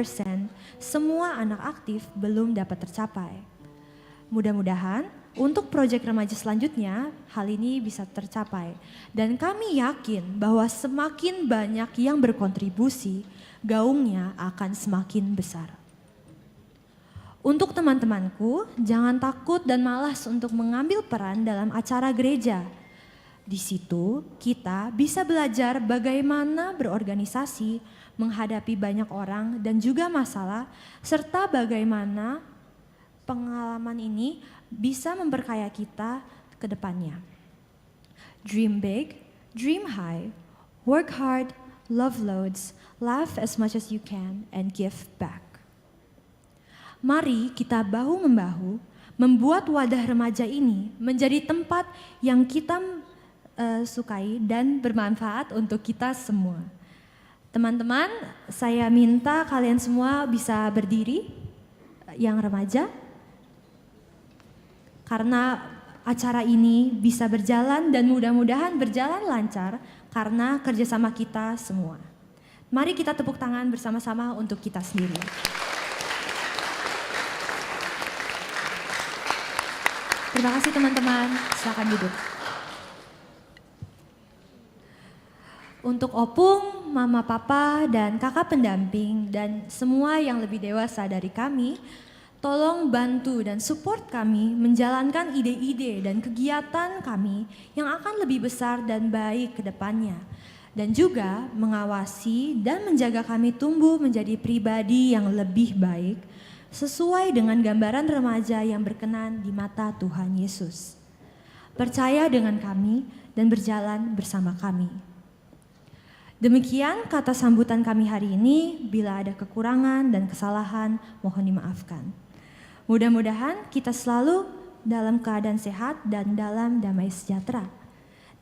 Speaker 9: semua anak aktif belum dapat tercapai. Mudah-mudahan untuk proyek remaja selanjutnya hal ini bisa tercapai. Dan kami yakin bahwa semakin banyak yang berkontribusi, gaungnya akan semakin besar. Untuk teman-temanku, jangan takut dan malas untuk mengambil peran dalam acara gereja. Di situ kita bisa belajar bagaimana berorganisasi, menghadapi banyak orang dan juga masalah, serta bagaimana pengalaman ini bisa memperkaya kita ke depannya. Dream big, dream high, work hard, love loads, laugh as much as you can, and give back. Mari kita bahu-membahu membuat wadah remaja ini menjadi tempat yang kita sukai dan bermanfaat untuk kita semua. Teman-teman, saya minta kalian semua bisa berdiri, yang remaja, karena acara ini bisa berjalan dan mudah-mudahan berjalan lancar karena kerjasama kita semua. Mari kita tepuk tangan bersama-sama untuk kita sendiri. Terima kasih teman-teman, silakan duduk. Untuk Opung, Mama Papa, dan kakak pendamping, dan semua yang lebih dewasa dari kami, tolong bantu dan support kami menjalankan ide-ide dan kegiatan kami yang akan lebih besar dan baik ke depannya. Dan juga mengawasi dan menjaga kami tumbuh menjadi pribadi yang lebih baik, sesuai dengan gambaran remaja yang berkenan di mata Tuhan Yesus. Percaya dengan kami dan berjalan bersama kami. Demikian kata sambutan kami hari ini. Bila ada kekurangan dan kesalahan, mohon dimaafkan. Mudah-mudahan kita selalu dalam keadaan sehat dan dalam damai sejahtera.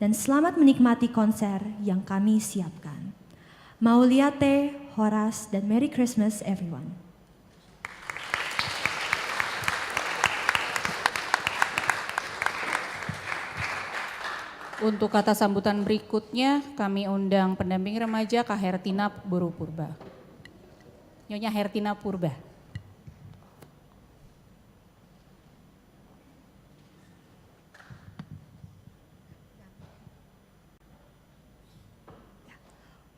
Speaker 9: Dan selamat menikmati konser yang kami siapkan. Mauliate, Horas, dan Merry Christmas everyone.
Speaker 8: Untuk kata sambutan berikutnya kami undang pendamping remaja Kak Hertina Boru Purba. Nyonya Hertina Purba.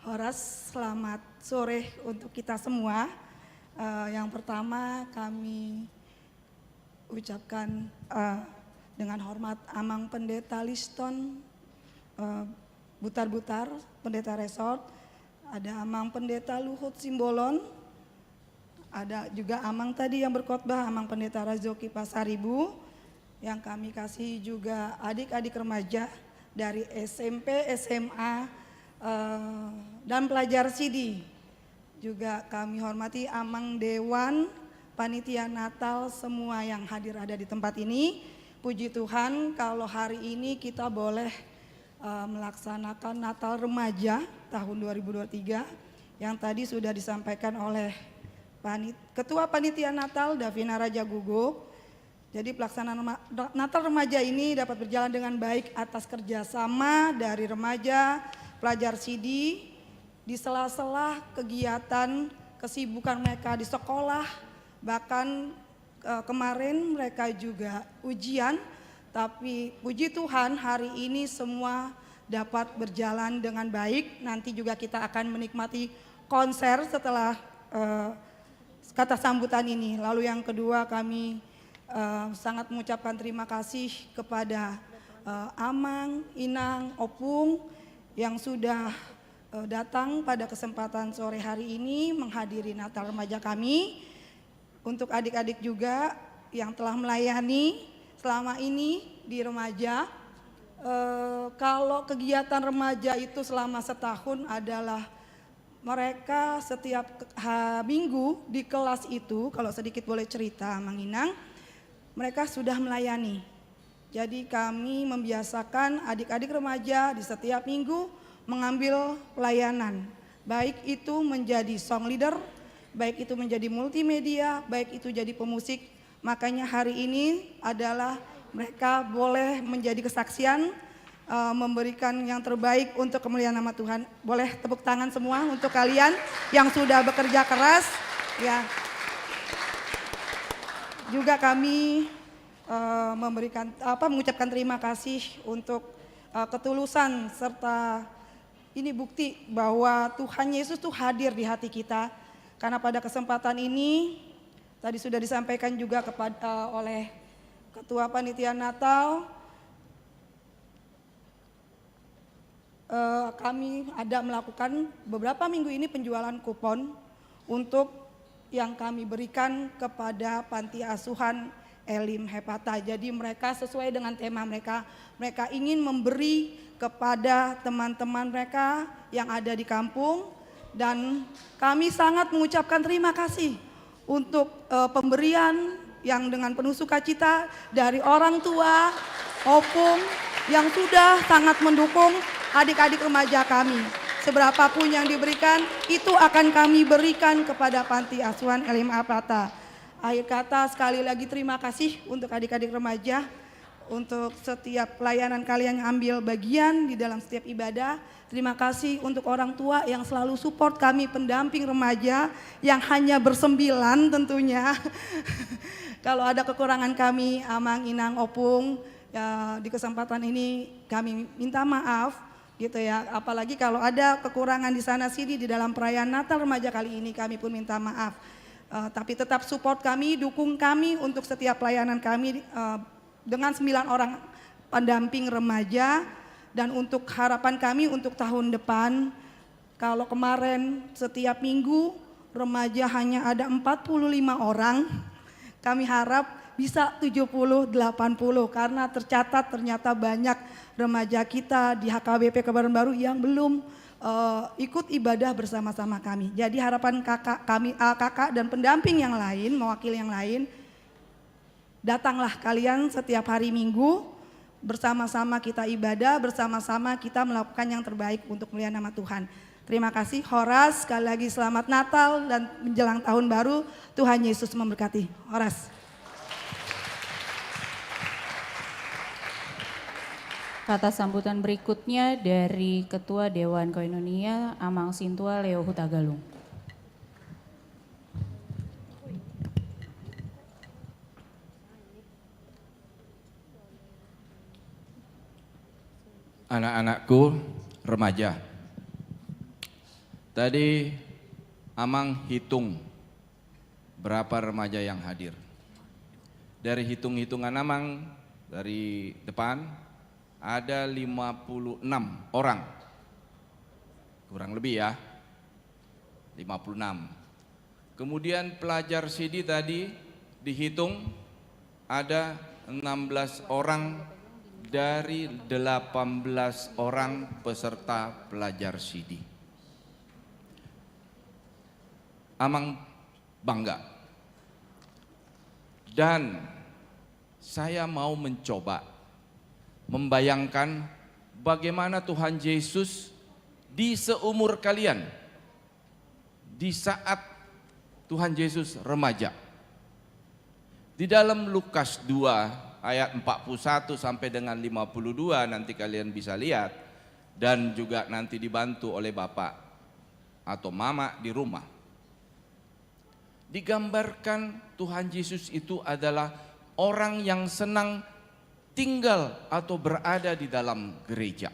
Speaker 10: Horas, selamat sore untuk kita semua. Yang pertama kami ucapkan dengan hormat Amang Pendeta Liston Butar-Butar, Pendeta Resort, ada Amang Pendeta Luhut Simbolon, ada juga Amang tadi yang berkhotbah, Amang Pendeta Razoki Pasaribu, yang kami kasih juga adik-adik remaja dari SMP, SMA, dan pelajar CD. Juga kami hormati Amang Dewan, Panitia Natal, semua yang hadir ada di tempat ini. Puji Tuhan kalau hari ini kita boleh melaksanakan Natal Remaja tahun 2023 yang tadi sudah disampaikan oleh Ketua Panitia Natal Davina Raja Gugup. Jadi pelaksanaan Natal Remaja ini dapat berjalan dengan baik atas kerjasama dari remaja, pelajar CD, di sela-sela kegiatan kesibukan mereka di sekolah, bahkan kemarin mereka juga ujian, tapi puji Tuhan hari ini semua dapat berjalan dengan baik. Nanti juga kita akan menikmati konser setelah kata sambutan ini. Lalu yang kedua kami sangat mengucapkan terima kasih kepada Amang, Inang, Opung yang sudah datang pada kesempatan sore hari ini menghadiri Natal Remaja kami. Untuk adik-adik juga yang telah melayani selama ini di remaja. Kalau kegiatan remaja itu selama setahun adalah mereka setiap minggu di kelas itu, kalau sedikit boleh cerita Mang Inang, mereka sudah melayani. Jadi kami membiasakan adik-adik remaja di setiap minggu mengambil pelayanan. Baik itu menjadi song leader, baik itu menjadi multimedia, baik itu jadi pemusik. Makanya hari ini adalah mereka boleh menjadi kesaksian, memberikan yang terbaik untuk kemuliaan nama Tuhan. Boleh tepuk tangan semua untuk kalian yang sudah bekerja keras. Ya. Juga kami mengucapkan terima kasih untuk ketulusan serta ini bukti bahwa Tuhan Yesus tuh hadir di hati kita. Karena pada kesempatan ini tadi sudah disampaikan juga oleh Ketua Panitia Natal, kami ada melakukan beberapa minggu ini penjualan kupon untuk yang kami berikan kepada panti asuhan Elim Hepata. Jadi mereka sesuai dengan tema mereka ingin memberi kepada teman-teman mereka yang ada di kampung. Dan kami sangat mengucapkan terima kasih untuk pemberian yang dengan penuh sukacita dari orang tua, Opung yang sudah sangat mendukung adik-adik remaja kami. Seberapapun yang diberikan itu akan kami berikan kepada panti asuhan Elim Hepata. Akhir kata sekali lagi terima kasih untuk adik-adik remaja, untuk setiap pelayanan kalian yang ambil bagian di dalam setiap ibadah. Terima kasih untuk orang tua yang selalu support kami pendamping remaja yang hanya bersembilan tentunya. Kalau ada kekurangan kami, Amang, Inang, Opung, ya, di kesempatan ini kami minta maaf gitu ya. Apalagi kalau ada kekurangan di sana sini di dalam perayaan Natal Remaja kali ini kami pun minta maaf. Tapi tetap support kami, dukung kami untuk setiap pelayanan kami dengan 9 orang pendamping remaja. Dan untuk harapan kami untuk tahun depan, kalau kemarin setiap minggu remaja hanya ada 45 orang, kami harap bisa 70-80 karena tercatat ternyata banyak remaja kita di HKBP Kebayoran Baru yang belum ikut ibadah bersama-sama kami. Jadi harapan kakak dan pendamping yang lain, mewakili yang lain, datanglah kalian setiap hari Minggu. Bersama-sama kita ibadah, bersama-sama kita melakukan yang terbaik untuk mulia nama Tuhan. Terima kasih Horas, sekali lagi selamat Natal dan menjelang tahun baru. Tuhan Yesus memberkati. Horas.
Speaker 8: Kata sambutan berikutnya dari Ketua Dewan Koinonia Amang Sintua Leo Hutagalung.
Speaker 11: Anak-anakku remaja, tadi Amang hitung berapa remaja yang hadir. Dari hitung-hitungan Amang dari depan ada 56 orang, kurang lebih ya, 56. Kemudian pelajar CD tadi dihitung ada 16 orang dari 18 orang peserta pelajar CD. Amang bangga. Dan saya mau mencoba membayangkan bagaimana Tuhan Yesus di seumur kalian, di saat Tuhan Yesus remaja. Di dalam Lukas 2 ayat 41 sampai dengan 52 nanti kalian bisa lihat, dan juga nanti dibantu oleh Bapak atau Mama di rumah. Digambarkan Tuhan Yesus itu adalah orang yang senang tinggal atau berada di dalam gereja.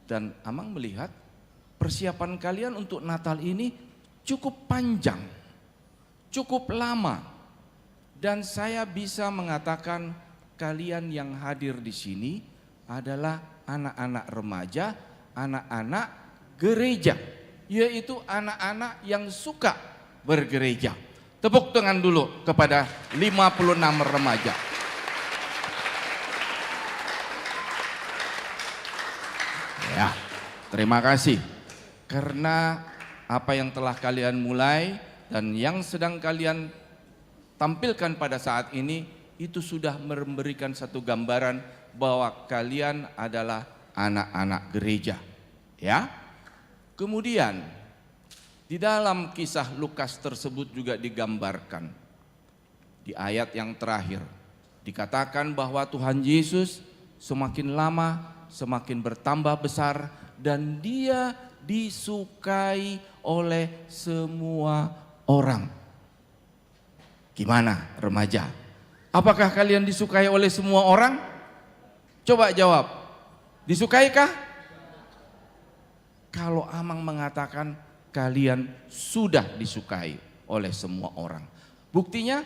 Speaker 11: Dan Amang melihat persiapan kalian untuk Natal ini cukup panjang, cukup lama. Dan saya bisa mengatakan kalian yang hadir di sini adalah anak-anak remaja, anak-anak gereja, yaitu anak-anak yang suka bergereja. Tepuk tangan dulu kepada 56 remaja. Ya, terima kasih karena apa yang telah kalian mulai dan yang sedang kalian tampilkan pada saat ini itu sudah memberikan satu gambaran bahwa kalian adalah anak-anak gereja, ya. Kemudian di dalam kisah Lukas tersebut juga digambarkan di ayat yang terakhir dikatakan bahwa Tuhan Yesus semakin lama semakin bertambah besar dan dia disukai oleh semua orang. Gimana remaja? Apakah kalian disukai oleh semua orang? Coba jawab. Disukaikah? Kalau Amang mengatakan kalian sudah disukai oleh semua orang. Buktinya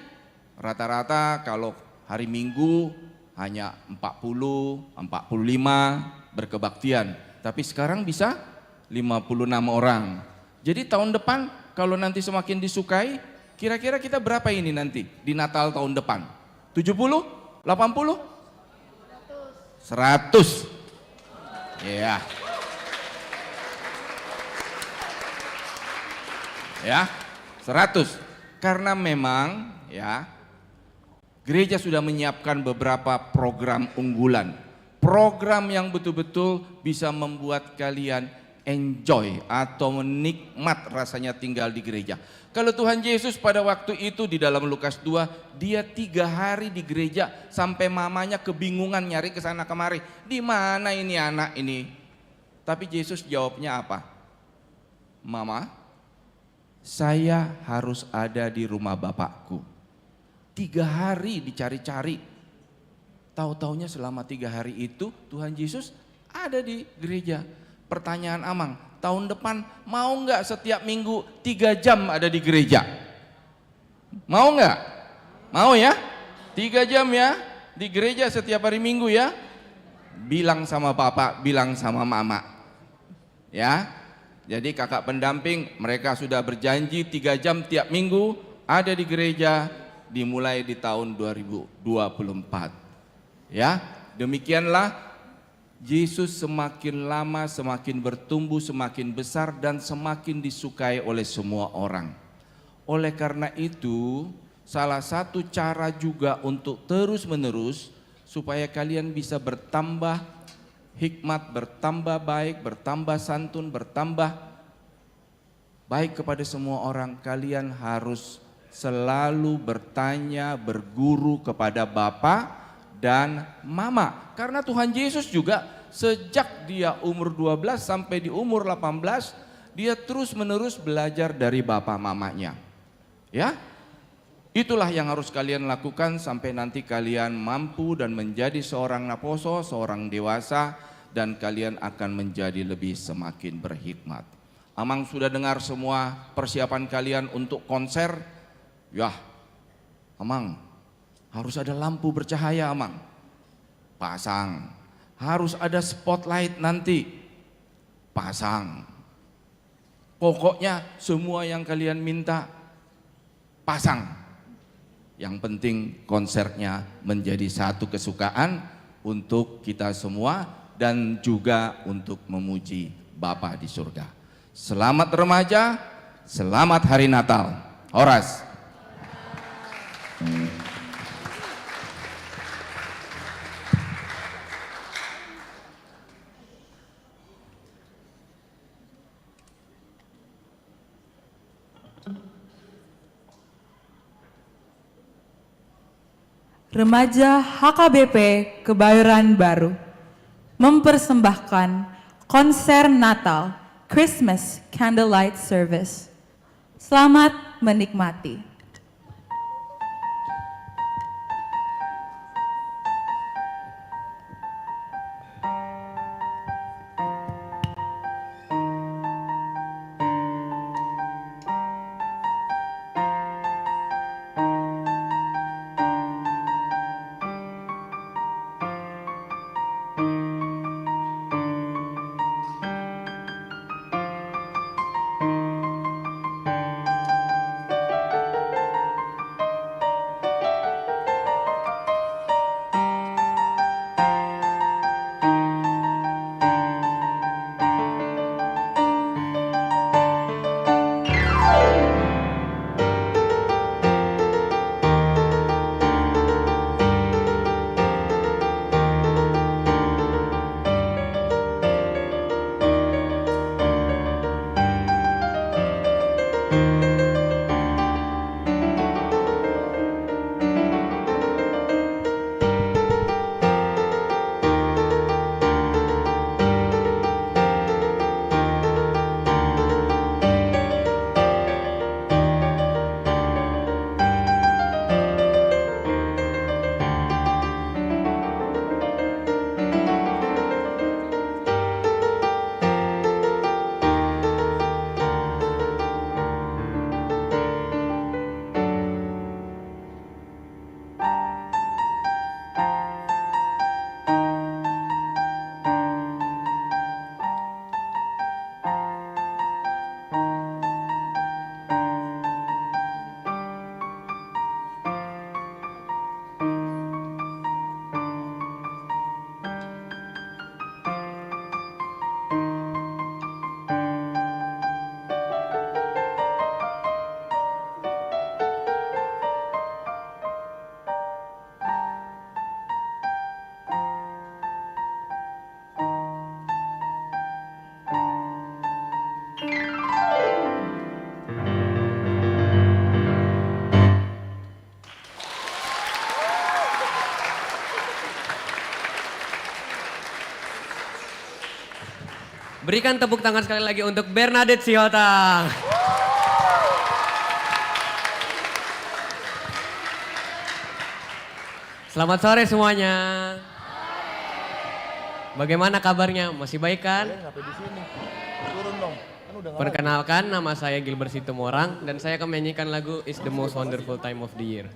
Speaker 11: rata-rata kalau hari Minggu hanya 40, 45 berkebaktian. Tapi sekarang bisa 56 orang. Jadi tahun depan kalau nanti semakin disukai, kira-kira kita berapa ini nanti di Natal tahun depan? 70? 80? 100. Ya. Ya, 100. Karena memang ya gereja sudah menyiapkan beberapa program unggulan. Program yang betul-betul bisa membuat kalian enjoy atau menikmat rasanya tinggal di gereja. Kalau Tuhan Yesus pada waktu itu di dalam Lukas 2, dia 3 hari di gereja sampai mamanya kebingungan nyari ke sana kemari. Di mana ini anak ini? Tapi Yesus jawabnya apa? Mama, saya harus ada di rumah Bapakku. 3 hari dicari-cari. Tahu-taunya selama 3 hari itu Tuhan Yesus ada di gereja. Pertanyaan Amang, tahun depan mau nggak setiap minggu 3 jam ada di gereja? Mau nggak? Mau ya? 3 jam ya di gereja setiap hari Minggu ya? Bilang sama Bapak, bilang sama Mama. Ya, jadi kakak pendamping mereka sudah berjanji 3 jam tiap minggu ada di gereja dimulai di tahun 2024. Ya, demikianlah Yesus semakin lama semakin bertumbuh, semakin besar dan semakin disukai oleh semua orang. Oleh karena itu, salah satu cara juga untuk terus-menerus supaya kalian bisa bertambah hikmat, bertambah baik, bertambah santun, bertambah baik kepada semua orang, kalian harus selalu bertanya, berguru kepada Bapa dan mama. Karena Tuhan Yesus juga sejak dia umur 12 sampai di umur 18, dia terus-menerus belajar dari bapa mamanya. Ya, itulah yang harus kalian lakukan sampai nanti kalian mampu dan menjadi seorang naposo, seorang dewasa, dan kalian akan menjadi lebih semakin berhikmat. Amang sudah dengar semua persiapan kalian untuk konser. Yah, Amang, harus ada lampu bercahaya, Amang. Pasang. Harus ada spotlight nanti. Pasang. Pokoknya semua yang kalian minta, pasang. Yang penting konsernya menjadi satu kesukaan untuk kita semua dan juga untuk memuji Bapa di surga. Selamat remaja, selamat hari Natal. Horas.
Speaker 12: Remaja HKBP Kebayoran Baru mempersembahkan konser Natal Christmas Candlelight Service. Selamat menikmati.
Speaker 13: Berikan tepuk tangan sekali lagi untuk Bernadette Sihotan. Selamat sore semuanya. Bagaimana kabarnya? Masih baik kan? Perkenalkan, nama saya Gilbert Situmorang dan saya akan menyanyikan lagu It's the Most Wonderful Time of the Year.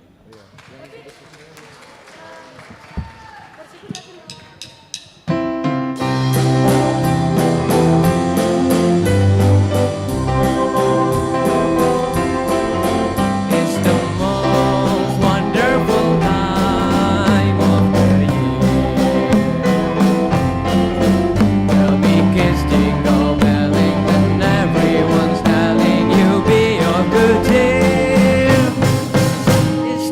Speaker 14: It's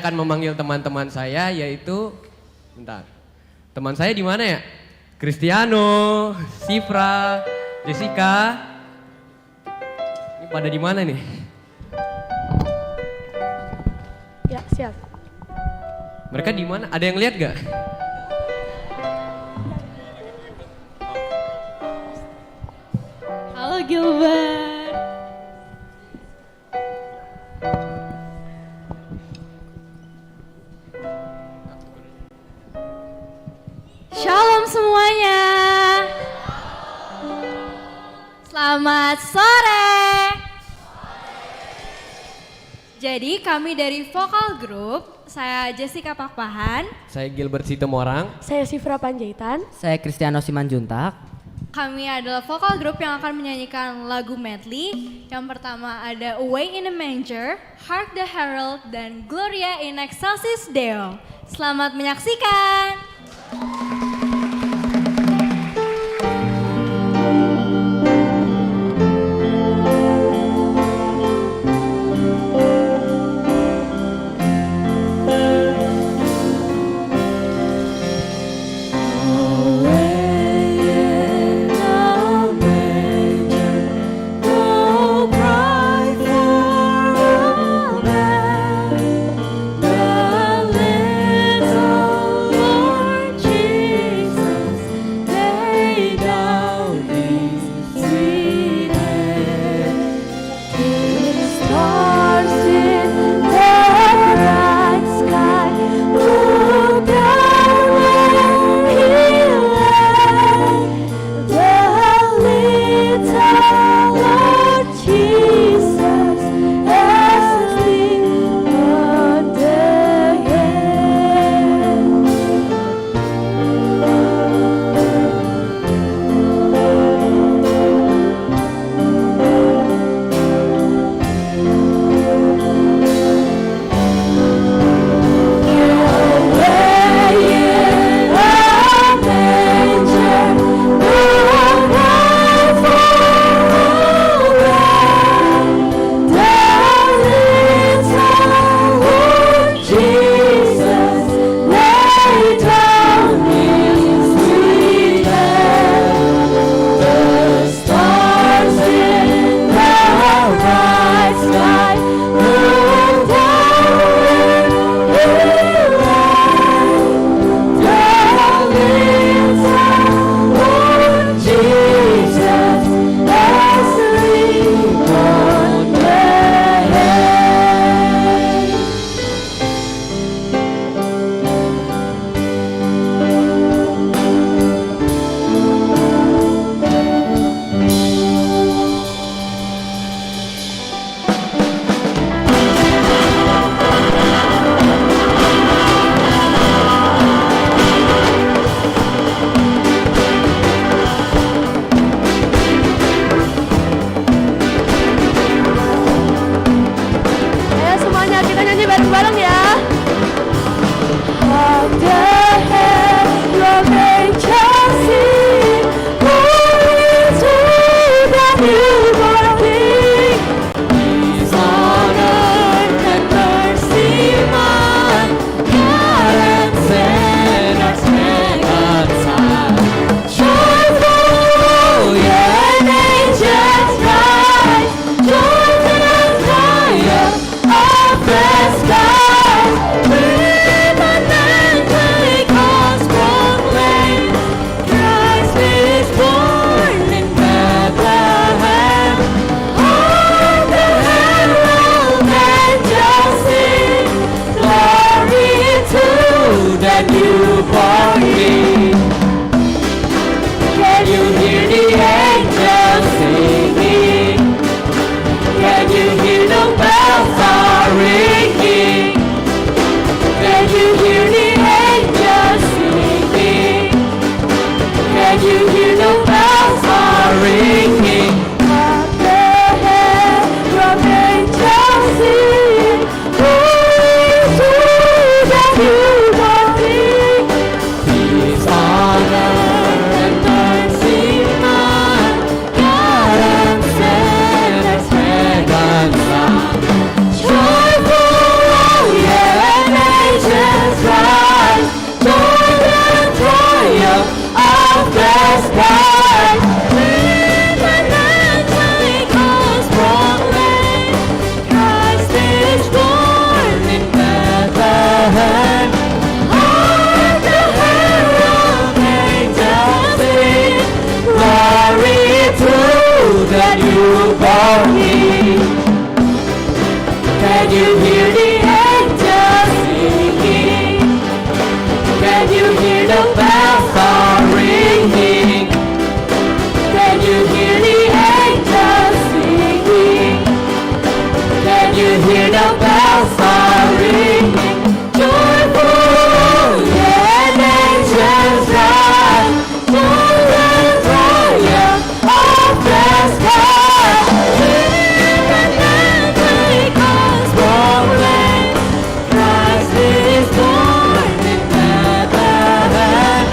Speaker 13: akan memanggil teman-teman saya yaitu, bentar, teman saya di mana ya? Cristiano, Sifra, Jessica. Ini pada di mana nih?
Speaker 7: Ya, siap.
Speaker 13: Mereka di mana? Ada yang lihat gak?
Speaker 8: Halo Gilbert.
Speaker 5: Shalom semuanya. Selamat sore. Jadi kami dari Vokal Group, saya Jessica Pakpahan.
Speaker 13: Saya Gilbert Situmorang.
Speaker 7: Saya Sifra Panjaitan.
Speaker 14: Saya Cristiano Simanjuntak.
Speaker 5: Kami adalah vokal grup yang akan menyanyikan lagu medley. Yang pertama ada Away in a Manger, Hark the Herald, dan Gloria in Excelsis Deo. Selamat menyaksikan.
Speaker 7: Lord
Speaker 15: Can you hear the bells are ringing? Can you hear the angels singing? Can you hear the bells are ringing? Joyful, yeah, nations rise. Joy and triumph of the sky. Sing and dance because proclaim Christ is born in Bethlehem.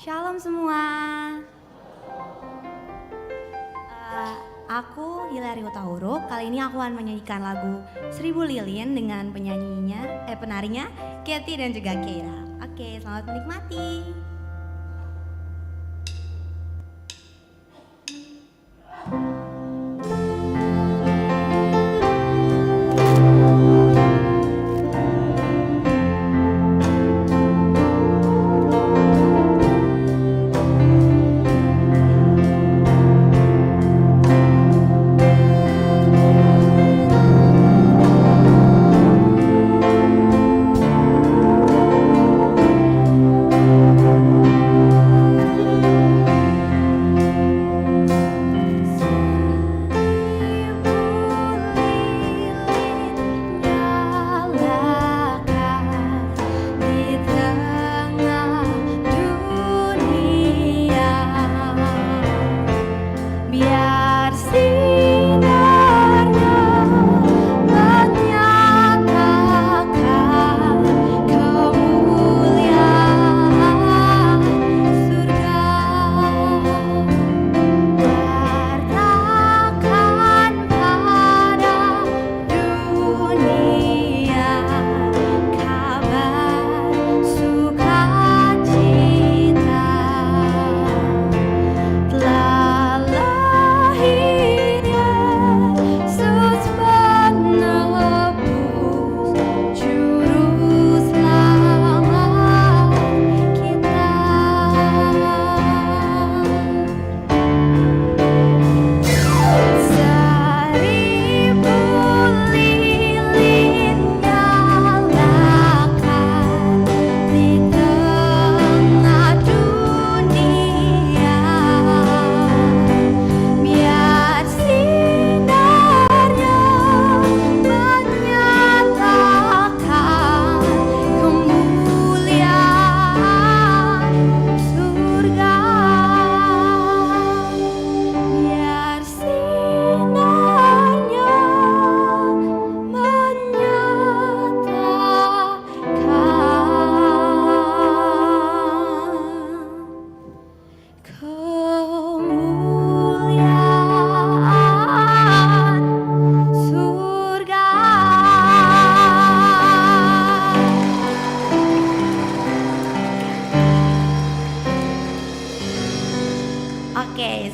Speaker 16: Shalom semua. Aku Hilary Hutauruk. Kali ini aku akan menyanyikan lagu 1000 Lilin dengan penarinya Katy dan juga Keira. Oke, selamat menikmati.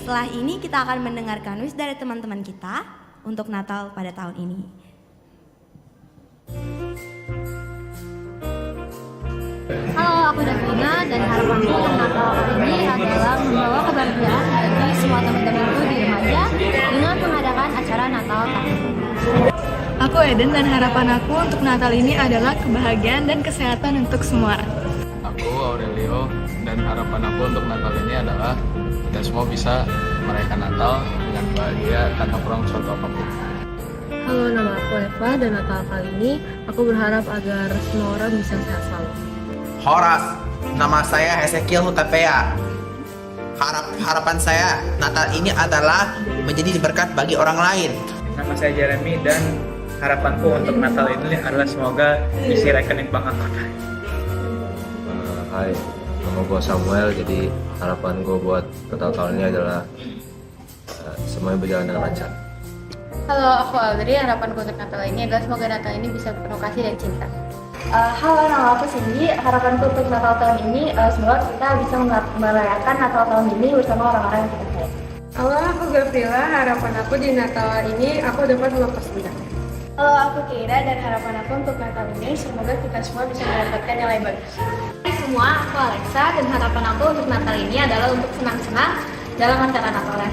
Speaker 16: Setelah ini kita akan mendengarkan wish dari teman-teman kita untuk Natal pada tahun ini.
Speaker 17: Halo, aku Davina dan harapanku untuk Natal kali ini adalah membawa kebahagiaan bagi semua teman-temanku di remaja dengan mengadakan acara Natal tahun ini.
Speaker 18: Aku Eden dan harapan aku untuk Natal ini adalah kebahagiaan dan kesehatan untuk semua.
Speaker 19: Aku Aurelio dan harapan aku untuk Natal ini adalah kita semua bisa merayakan Natal dengan bahagia tanpa kurang suatu apapun.
Speaker 20: Halo, nama aku Eva dan Natal kali ini aku berharap agar semua orang bisa sehat selalu.
Speaker 21: Horas, nama saya Ezekiel Hutapea. Harapan saya Natal ini adalah menjadi berkat bagi orang lain.
Speaker 22: Nama saya Jeremy dan harapanku untuk Natal ini adalah semoga isi rekening bank aku.
Speaker 23: Hai, nama gue Samuel. Jadi harapan gue buat Natal tahun ini adalah semuanya berjalan dengan lancar.
Speaker 17: Halo, aku Audrey. Harapanku untuk Natal ini adalah semoga Natal ini bisa penuh kasih dan cinta.
Speaker 24: Halo, nama aku Cindy. Harapanku untuk Natal tahun ini semoga kita bisa merayakan Natal tahun ini bersama orang-orang yang kita sayang.
Speaker 20: Halo, aku Gavrila. Harapan aku di Natal ini aku dapat melepas dendam.
Speaker 24: Halo, aku Keira dan harapan aku untuk Natal ini semoga kita semua bisa mendapatkan nilai bagus.
Speaker 17: Hai semua, aku Alexa dan harapan aku untuk Natal ini adalah untuk senang-senang dalam acara Natalan.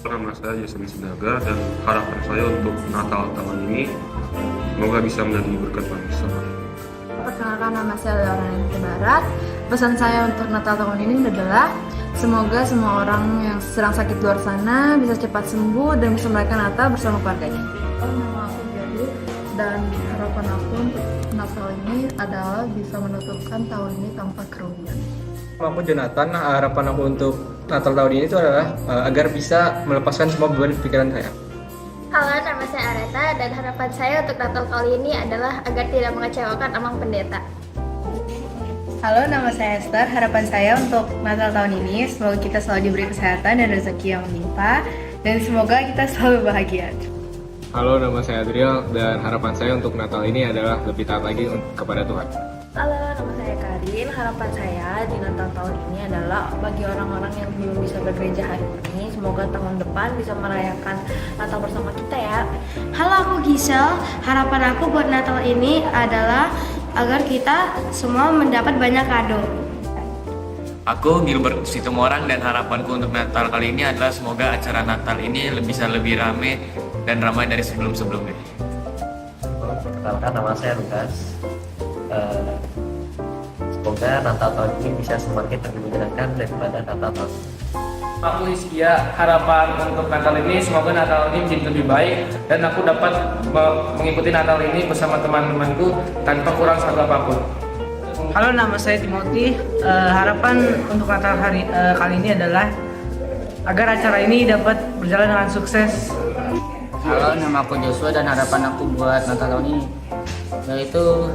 Speaker 25: Nama saya Jason Sinaga dan harapan saya untuk Natal tahun ini semoga bisa menjadi berkat bagi semua.
Speaker 20: Perkenalkan, nama saya Leonardo Barat. Pesan saya untuk Natal tahun ini adalah semoga semua orang yang sedang sakit luar sana bisa cepat sembuh dan bisa merayakan Natal bersama keluarganya.
Speaker 26: Nama aku Jadi dan harapan aku untuk Natal ini adalah bisa menutupkan tahun ini tanpa kerugian.
Speaker 22: Nama aku Jonathan. Harapan aku untuk Natal tahun ini itu adalah agar bisa melepaskan semua beban pikiran saya.
Speaker 24: Halo, nama saya Areta dan harapan saya untuk Natal kali ini adalah agar tidak mengecewakan Amang Pendeta.
Speaker 1: Halo, nama saya Esther. Harapan saya untuk Natal tahun ini, semoga kita selalu diberi kesehatan dan rezeki yang melimpah, dan semoga kita selalu bahagia.
Speaker 22: Halo, nama saya Adriel dan harapan saya untuk Natal ini adalah lebih taat lagi kepada Tuhan.
Speaker 2: Halo, nama saya Karin. Harapan saya di Natal tahun ini adalah bagi orang-orang yang belum bisa bergereja hari ini, semoga tahun depan bisa merayakan Natal bersama kita ya.
Speaker 3: Halo, aku Gisel. Harapan aku buat Natal ini adalah agar kita semua mendapat banyak kado.
Speaker 4: Aku Gilbert Situmorang dan harapanku untuk Natal kali ini adalah semoga acara Natal ini bisa lebih rame dan ramai dari sebelum-sebelumnya.
Speaker 23: Perkenalkan, nama saya Lukas. Semoga Natal tahun ini bisa semakin lebih menyenangkan daripada Natal tahun.
Speaker 22: Aku Iskia, harapan untuk Natal ini semoga Natal ini menjadi lebih baik dan aku dapat mengikuti Natal ini bersama teman-temanku tanpa kurang satu apapun.
Speaker 6: Halo, nama saya Timothy. Harapan untuk Natal kali ini adalah agar acara ini dapat berjalan dengan sukses.
Speaker 9: Halo, nama aku Joshua dan harapan aku buat Natal tahun ini yaitu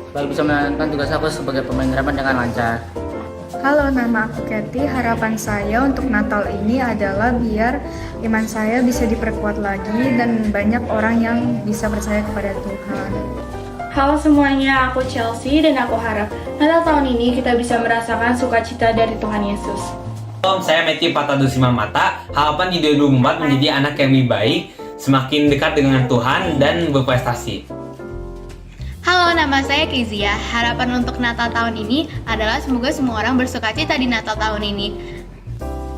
Speaker 9: supaya bisa menjalankan tugas aku sebagai pemain drum dengan lancar.
Speaker 24: Halo, nama aku Kathy. Harapan saya untuk Natal ini adalah biar iman saya bisa diperkuat lagi dan banyak orang yang bisa percaya kepada Tuhan.
Speaker 27: Halo semuanya, aku Chelsea dan aku harap Natal tahun ini kita bisa merasakan sukacita dari Tuhan Yesus.
Speaker 28: Halo, saya Matthew Patadusimang Mata. Harapan di 2024 menjadi anak yang lebih baik, semakin dekat dengan Tuhan dan berprestasi.
Speaker 29: Halo, nama saya Kezia. Harapan untuk Natal tahun ini adalah semoga semua orang bersukacita di Natal tahun ini.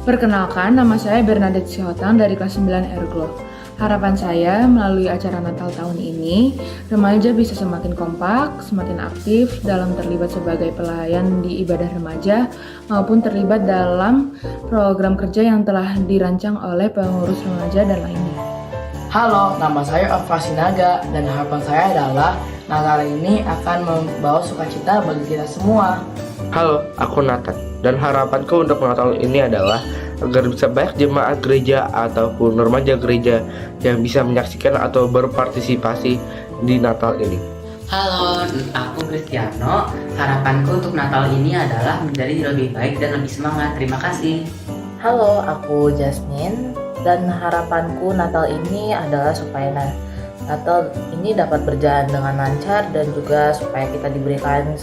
Speaker 20: Perkenalkan, nama saya Bernadette Sihotang dari kelas 9 Erglo. Harapan saya melalui acara Natal tahun ini, remaja bisa semakin kompak, semakin aktif dalam terlibat sebagai pelayan di ibadah remaja maupun terlibat dalam program kerja yang telah dirancang oleh pengurus remaja dan lainnya.
Speaker 6: Halo, nama saya Alfa Sinaga dan harapan saya adalah Natal ini akan membawa sukacita bagi kita semua.
Speaker 30: Halo, aku Nathan dan harapanku untuk Natal ini adalah agar bisa banyak jemaat gereja ataupun remaja gereja yang bisa menyaksikan atau berpartisipasi di Natal ini.
Speaker 9: Halo, aku Cristiano. Harapanku untuk Natal ini adalah menjadi lebih baik dan lebih semangat. Terima kasih.
Speaker 31: Halo, aku Jasmine dan harapanku Natal ini adalah supaya Natal ini dapat berjalan dengan lancar dan juga supaya kita diberikan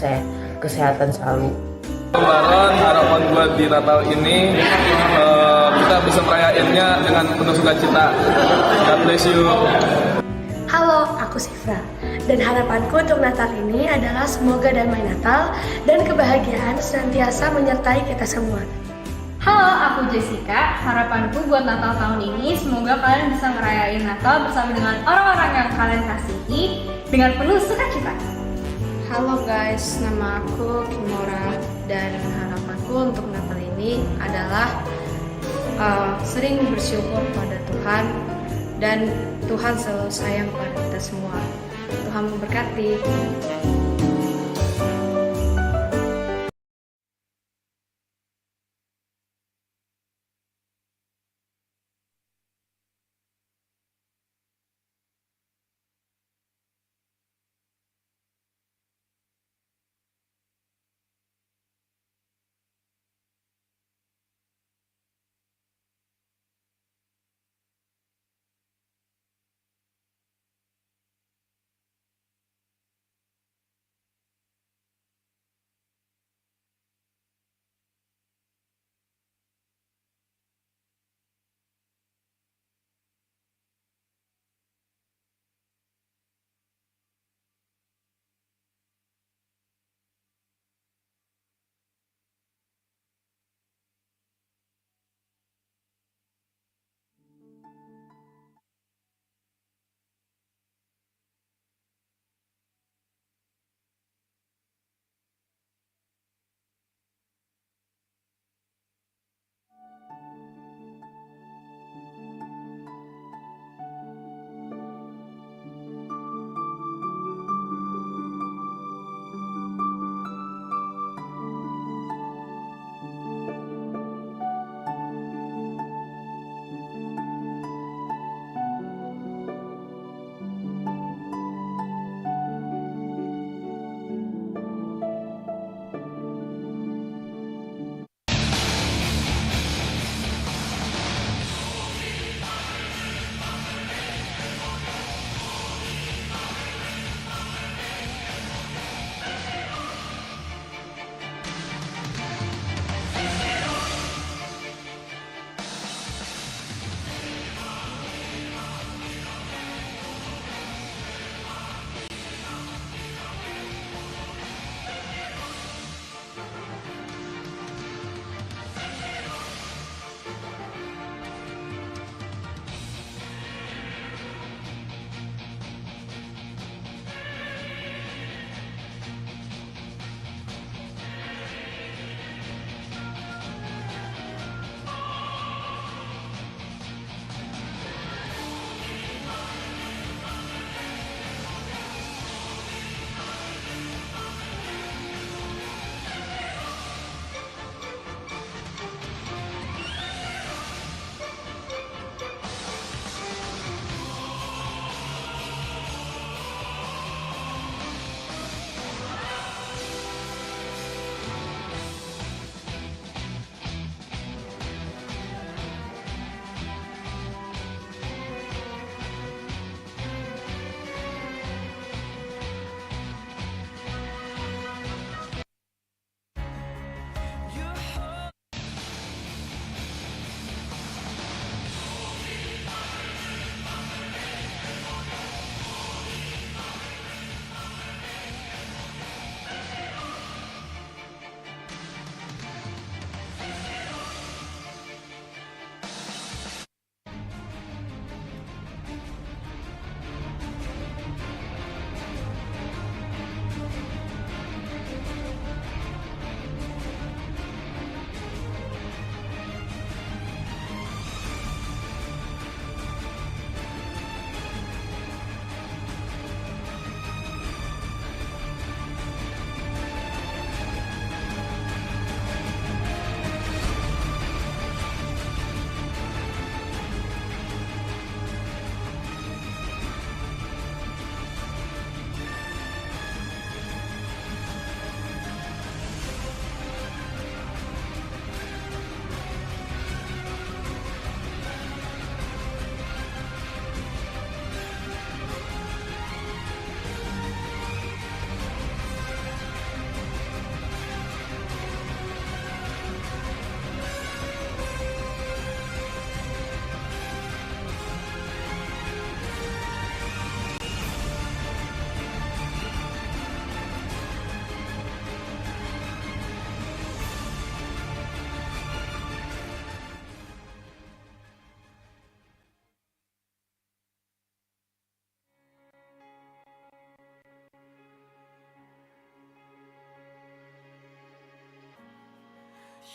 Speaker 31: kesehatan selalu.
Speaker 25: Lebaran, harapan buat di Natal ini kita bisa merayainnya dengan penuh sukacita. God bless you.
Speaker 3: Halo, aku Sifra. Dan harapanku untuk Natal ini adalah semoga damai Natal dan kebahagiaan senantiasa menyertai kita semua.
Speaker 32: Halo, aku Jessica. Harapanku buat Natal tahun ini semoga kalian bisa merayain Natal bersama dengan orang-orang yang kalian kasihi dengan penuh sukacita.
Speaker 2: Halo guys, nama aku Kimora dan harapanku untuk Natal ini adalah sering bersyukur pada Tuhan dan Tuhan selalu sayang pada kita semua. Tuhan memberkati.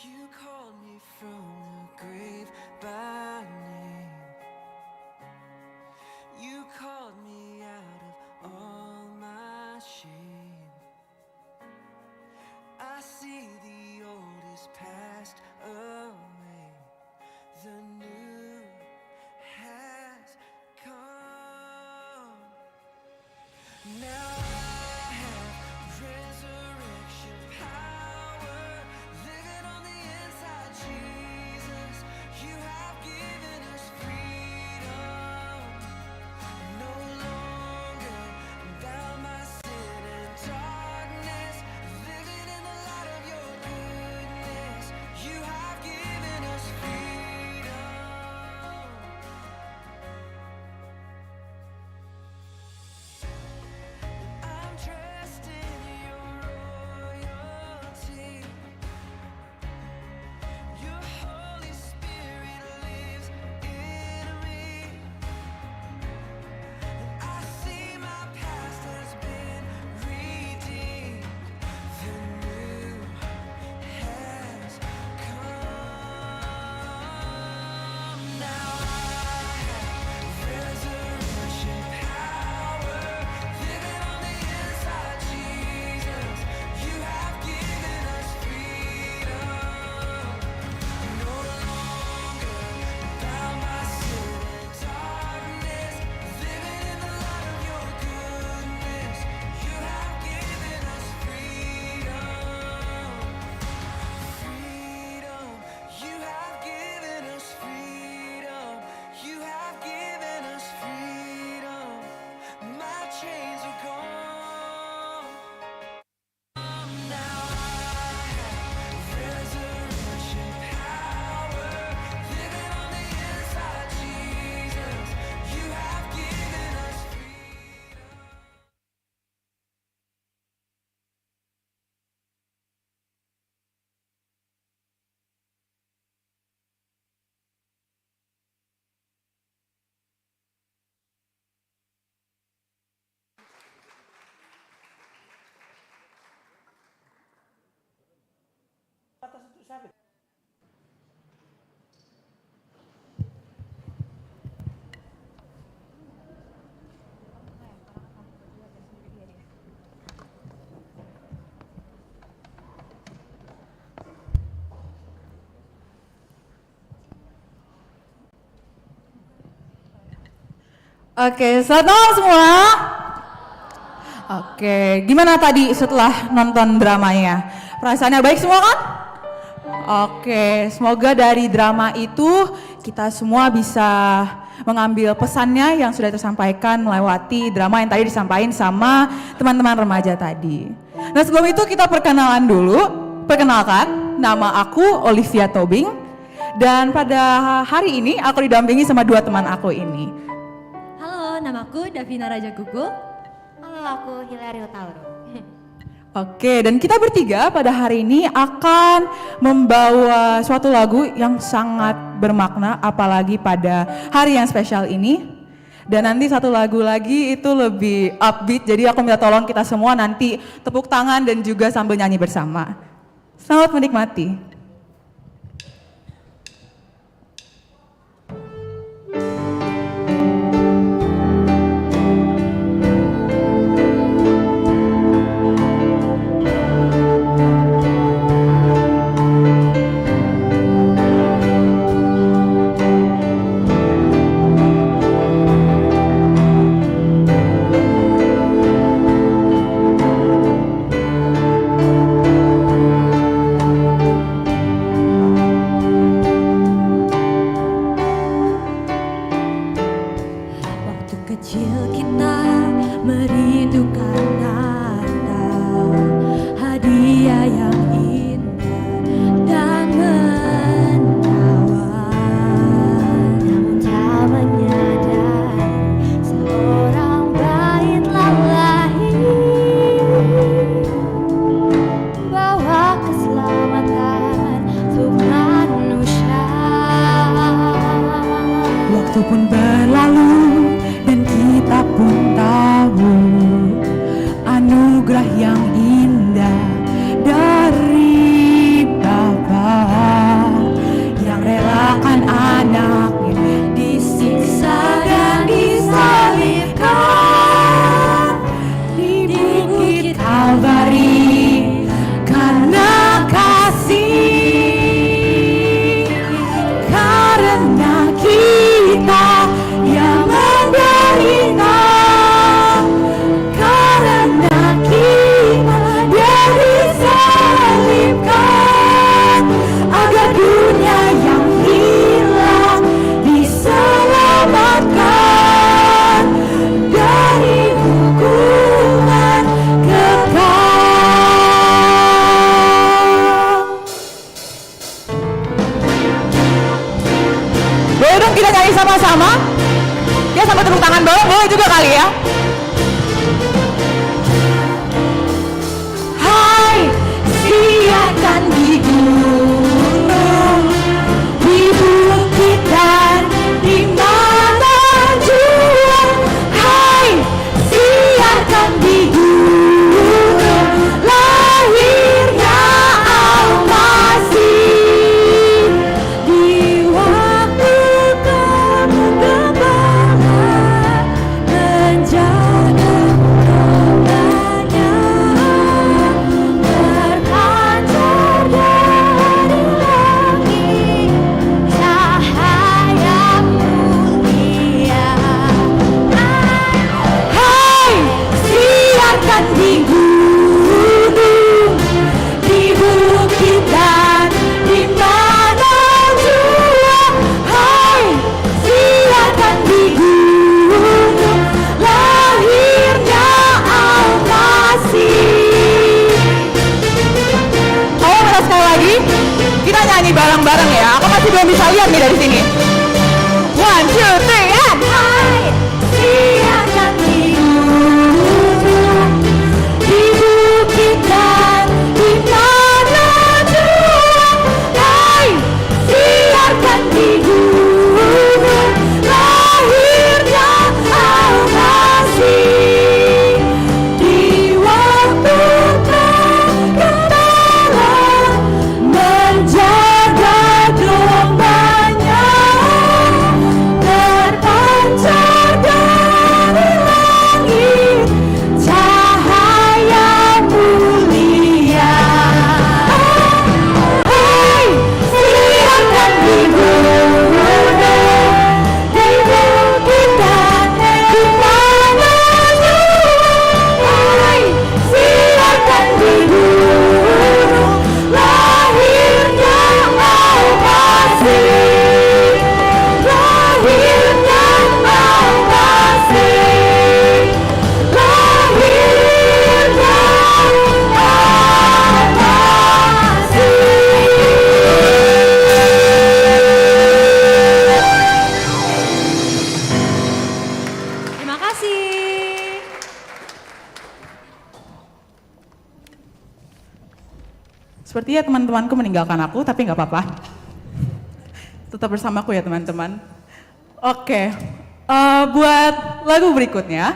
Speaker 5: You called me from the grave by name. You called me out of all my shame. I see the old is passed away. The new has come. Now I have resurrection power living on the inside, Jesus. You have given us freedom. No longer bound by sin and darkness, living in the light of your goodness. You have given us freedom. I'm dressed in your royalty. Your Holy Spirit lives in me. I see my past has been redeemed. The new has come. Now I have resurrection power living on the inside, Jesus. You have given us freedom. No longer bound by sin and darkness, living in the light of your goodness. You have given us freedom. Freedom. You have given us freedom. You have given us freedom. My chains are gone. Now I have resurrection power living on the inside, Jesus. You have given us freedom.
Speaker 7: Oke, selamat malam semua. Oke, gimana tadi setelah nonton dramanya? Perasaannya baik semua kan? Oke, semoga dari drama itu kita semua bisa mengambil pesannya yang sudah tersampaikan melewati drama yang tadi disampaikan sama teman-teman remaja tadi. Nah, sebelum itu kita perkenalan dulu. Perkenalkan, nama aku Olivia Tobing. Dan pada hari ini aku didampingi sama dua teman aku ini.
Speaker 17: Halo, namaku Davina Raja Gugul. Halo, aku Hilario Tauro.
Speaker 7: Oke, dan kita bertiga pada hari ini akan membawa suatu lagu yang sangat bermakna, apalagi pada hari yang spesial ini. Dan nanti satu lagu lagi itu lebih upbeat, jadi aku minta tolong kita semua nanti tepuk tangan dan juga sambil nyanyi bersama. Selamat menikmati. anugerah yang indah dari Bapa. kali ya. Hai, siakan di gunung, di bukit dan di mana jua. Hai, siakan di gunung, lahirnya Al-Masih. Di waktu kamu gembala menjaga rombanya, berpancar dari langit cahaya mulia. Hai, siarkan di gunung, di bukit dan di mana jua. Hai, siarkan di gunung, lahirnya Al-Masih. Ayo kita sekali lagi, kita nyanyi bareng-bareng ya. Aku masih belum bisa lihat nih dari sini. 1, 2, 3, and hai, siarkan di gunung, di bukit dan di mana jua. Hai, siarkan di gunung, lahirnya Al-Masih. Di waktu gembala menjaga dombanya, terpancar dari langit cahaya mulia. Hai, siarkan di gunung, di bukit dan di mana jua. Hai, siarkan di gunung, lahirnya Al-Masih. Lahirnya Al-Masih. Lahirnya
Speaker 8: Terima kasih.
Speaker 7: Sepertinya teman-temanku meninggalkan aku, tapi nggak apa-apa. Tetap bersamaku ya teman-teman. Oke, buat lagu berikutnya,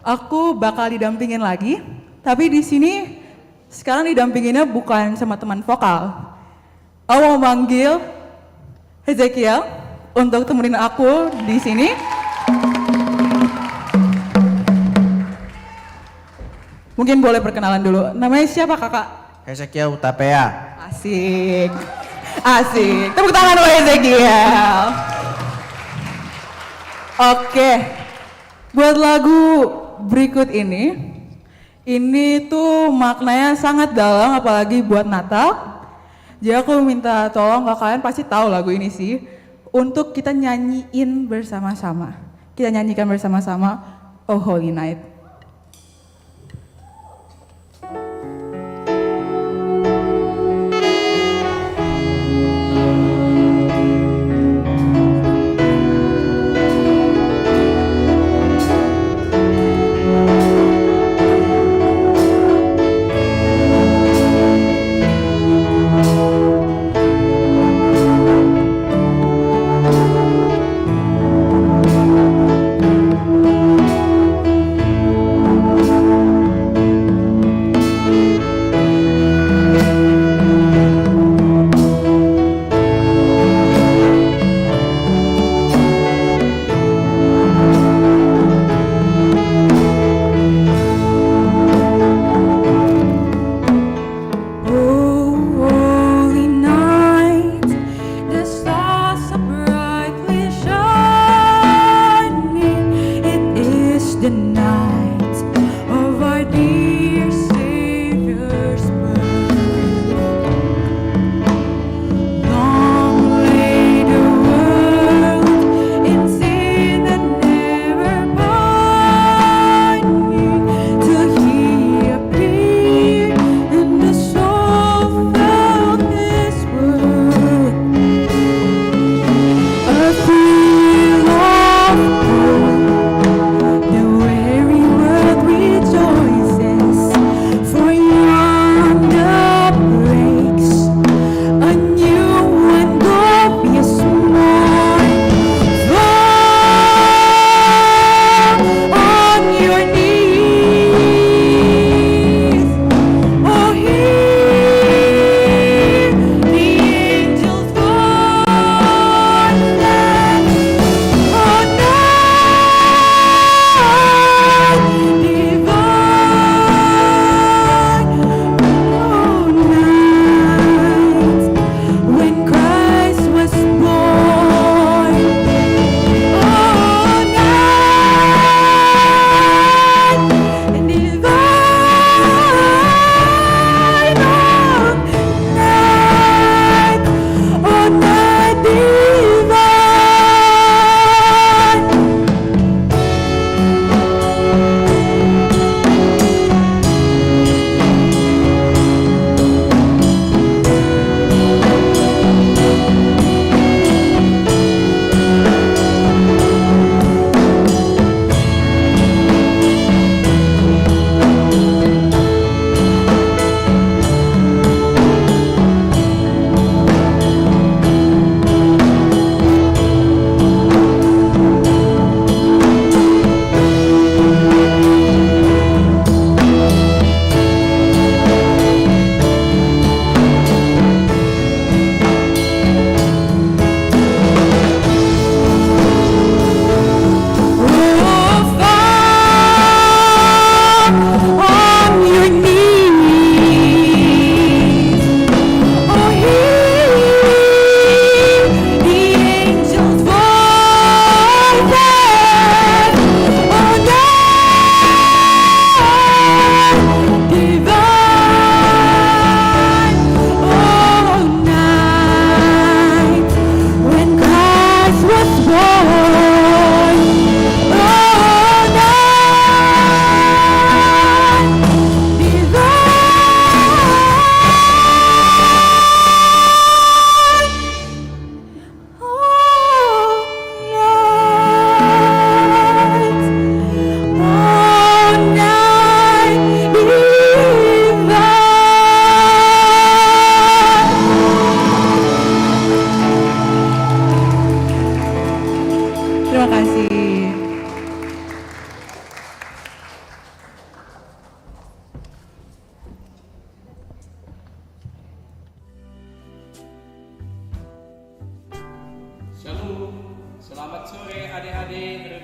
Speaker 7: aku bakal didampingin lagi. Tapi di sini sekarang didampinginnya bukan sama teman vokal. Aku mau manggil Hezekiel untuk temenin aku di sini. Mungkin boleh perkenalan dulu. Namanya siapa kakak?
Speaker 10: Hezekiel Utapea.
Speaker 7: Asik. Asik. Tepuk tangan buat Hezekiel. Oke. Buat lagu berikut ini tuh maknanya sangat dalam apalagi buat Natal. Jadi aku minta tolong kalau kalian pasti tahu lagu ini sih untuk kita nyanyiin bersama-sama. Kita nyanyikan bersama-sama Oh Holy Night.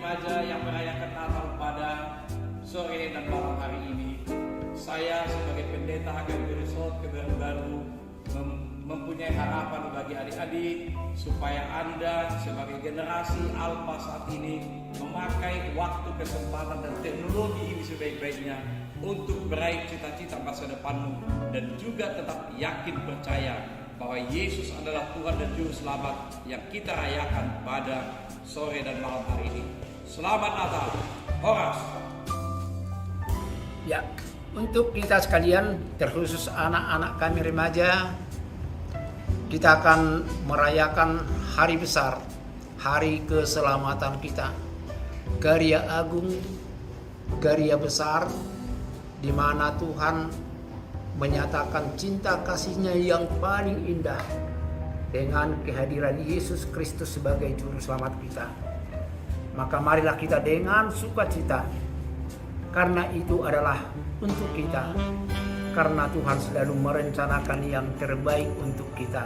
Speaker 1: remaja yang merayakan Natal pada sore dan malam hari ini. Saya sebagai pendeta HKBP Resort Kebayoran Baru mempunyai harapan bagi adik-adik supaya Anda sebagai generasi Alpha saat ini memakai waktu, kesempatan dan teknologi ini sebaik-baiknya untuk meraih cita-cita masa depanmu dan juga tetap yakin percaya bahwa Yesus adalah Tuhan dan Juru Selamat yang kita rayakan pada sore dan malam hari ini. Selamat Natal, Horas.
Speaker 4: Ya, untuk kita sekalian, terkhusus anak-anak kami remaja, kita akan merayakan hari besar, hari keselamatan kita. Karya agung, karya besar, di mana Tuhan menyatakan cinta kasih-Nya yang paling indah dengan kehadiran Yesus Kristus sebagai Juru Selamat kita. Maka marilah kita dengan sukacita, karena itu adalah untuk kita. Karena Tuhan selalu merencanakan yang terbaik untuk kita.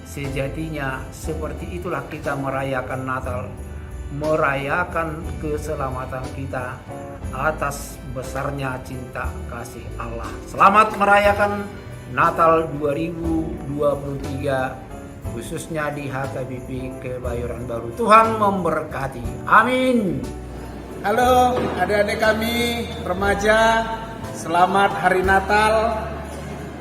Speaker 4: Sejatinya seperti itulah kita merayakan Natal, merayakan keselamatan kita atas besarnya cinta kasih Allah. Selamat merayakan Natal 2023, khususnya di HKBP Kebayoran Baru. Tuhan memberkati. Amin.
Speaker 11: Halo adik-adik kami remaja, selamat Hari Natal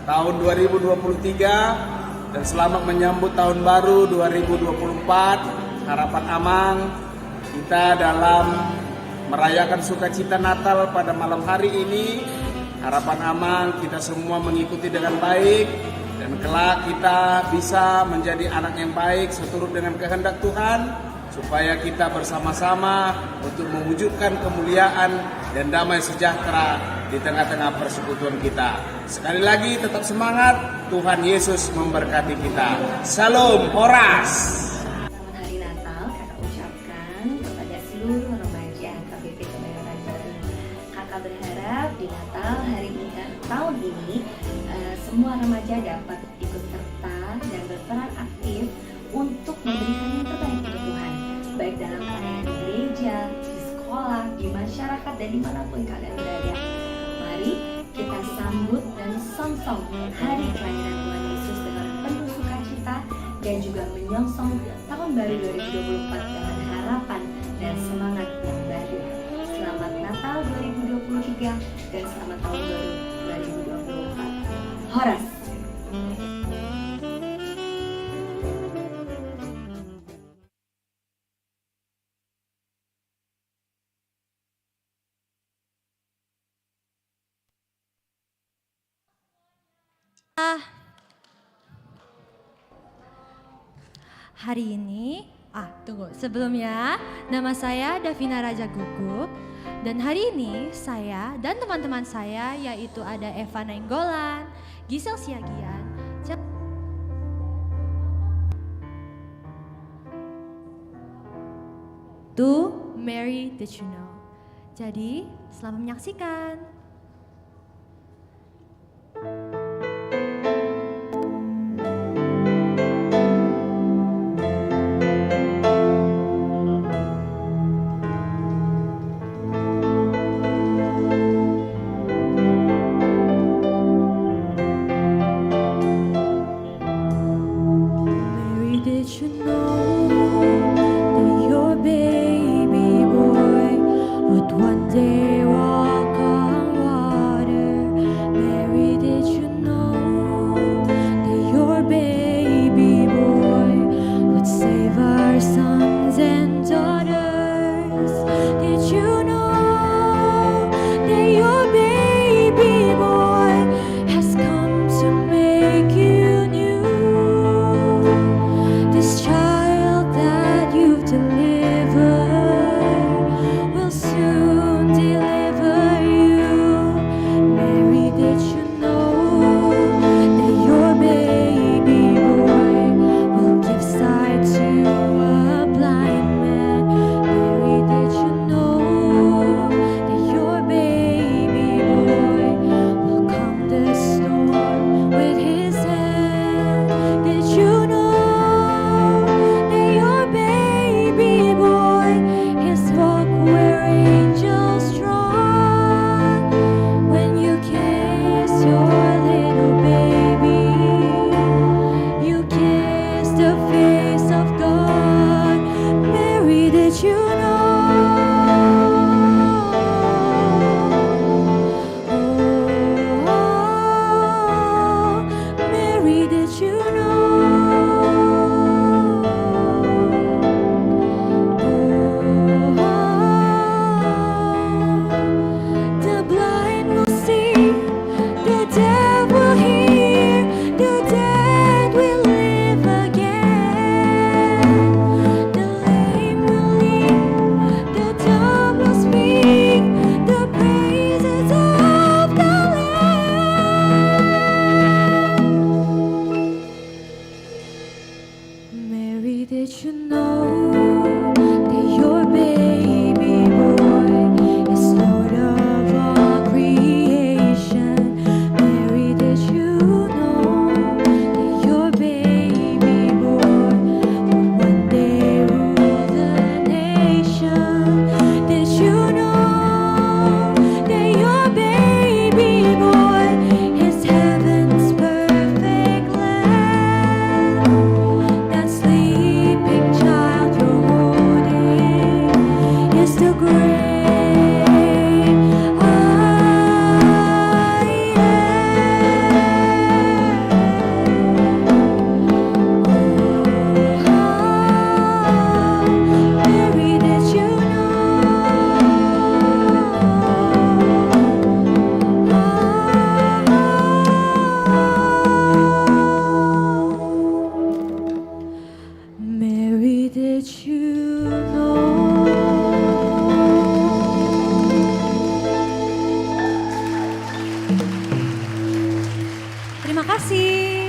Speaker 11: tahun 2023 dan selamat menyambut tahun baru 2024. Harapan Amang, kita dalam merayakan sukacita Natal pada malam hari ini. Harapan Amang kita semua mengikuti dengan baik dan kelak kita bisa menjadi anak yang baik seturut dengan kehendak Tuhan, supaya kita bersama-sama untuk mewujudkan kemuliaan dan damai sejahtera di tengah-tengah persekutuan kita. Sekali lagi tetap semangat, Tuhan Yesus memberkati kita. Salam, Horas.
Speaker 12: Selamat Hari Natal kakak ucapkan kepada seluruh remaja HKBP Kebayoran Baru. Kakak berharap di Natal hari ini, tahun ini, semua remaja dapat ikut serta dan berperan aktif untuk memberikan yang terbaik untuk Tuhan, baik dalam perayaan di gereja, di sekolah, di masyarakat, dan dimanapun kalian berada. Mari kita sambut dan song-song hari kelahiran Tuhan Yesus dengan penuh sukacita dan juga menyongsong tahun baru 2024 dengan harapan dan semangat yang baru. Selamat Natal 2023 dan selamat tahun baru 2024. Horas.
Speaker 8: Hari ini, tunggu, sebelumnya nama saya Davina Raja Gugup dan hari ini saya dan teman-teman saya yaitu ada Eva Nainggolan, Gisel Siagian, to Mary Did You Know. Jadi, selamat menyaksikan. One day walk on Terima kasih.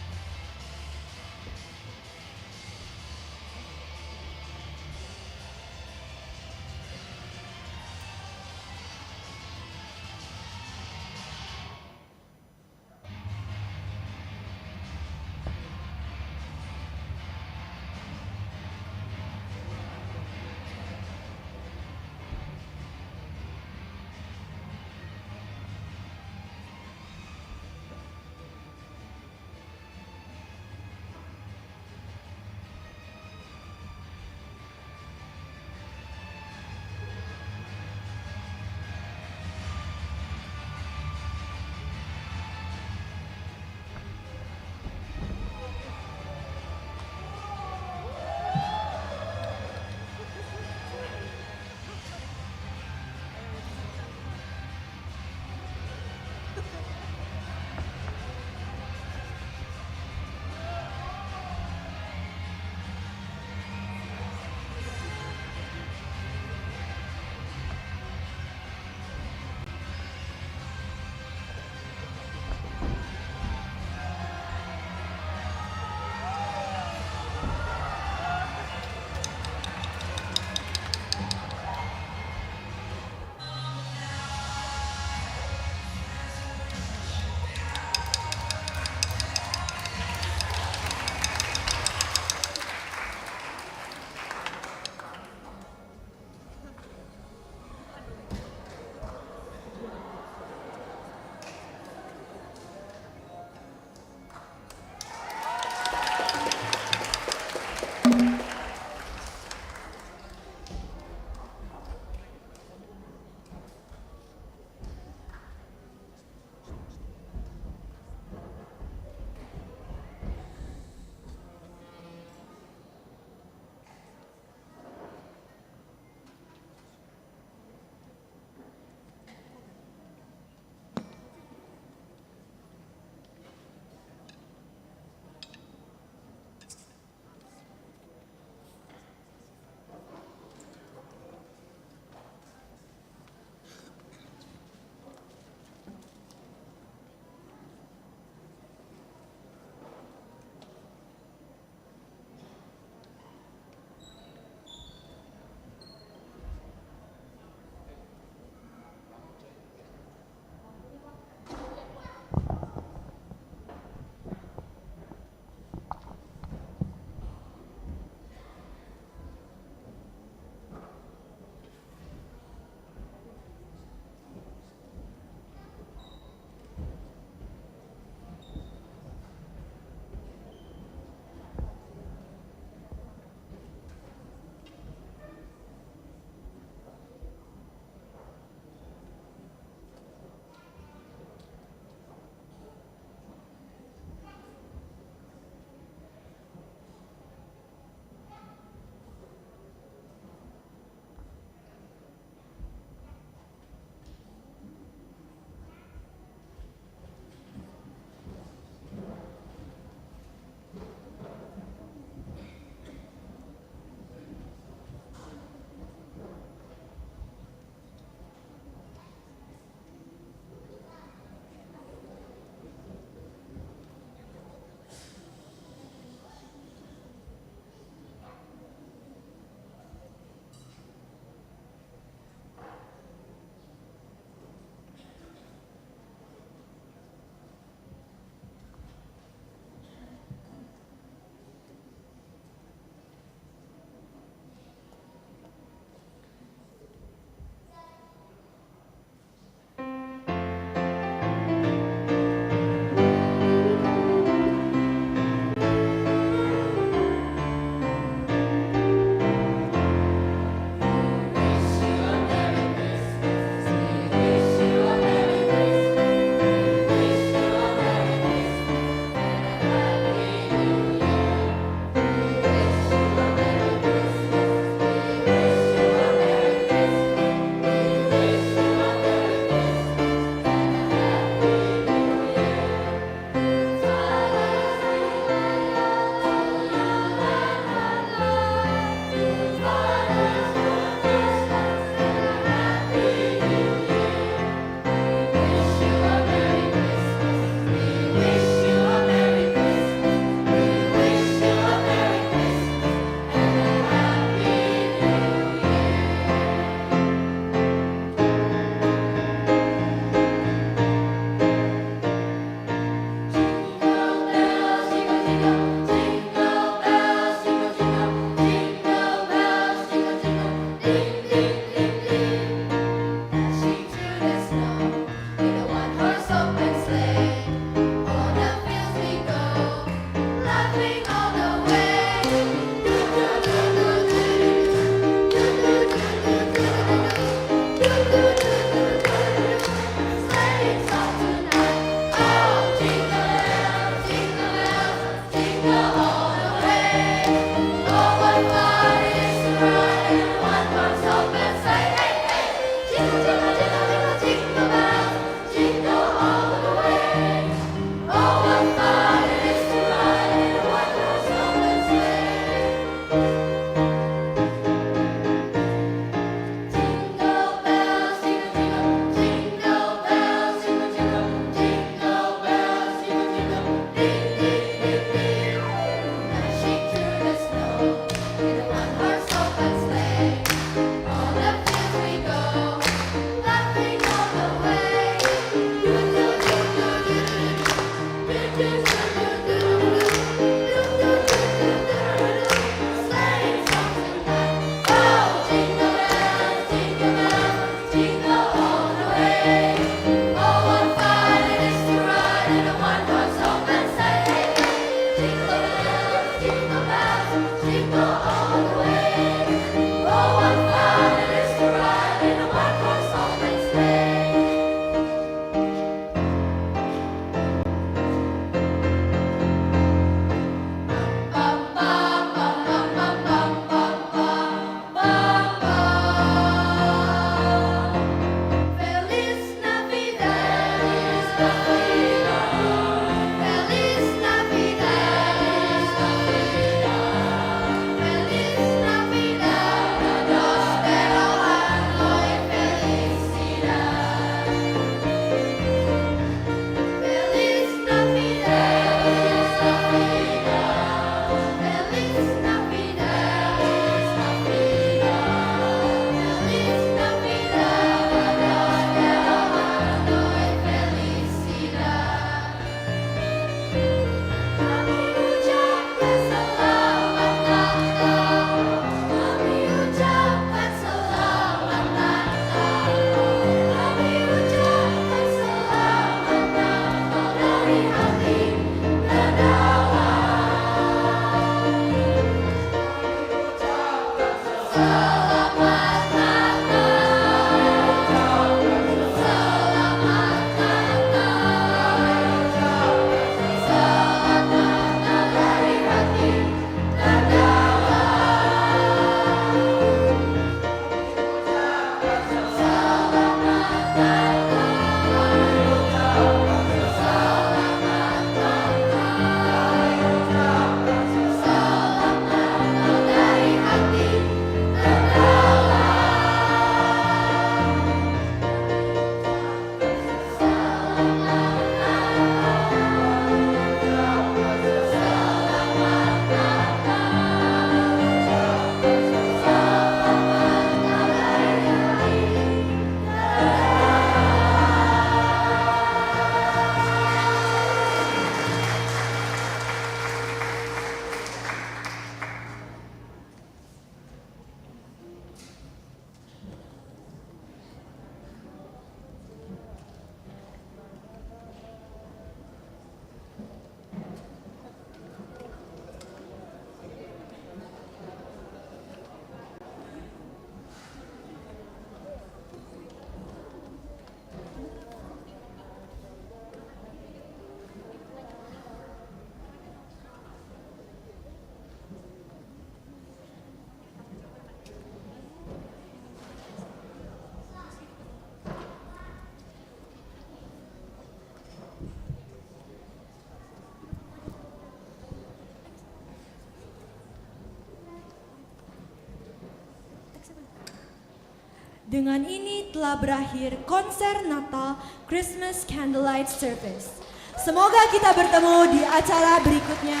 Speaker 8: Dengan ini telah berakhir konser Natal Christmas Candlelight Service. Semoga kita bertemu di acara berikutnya.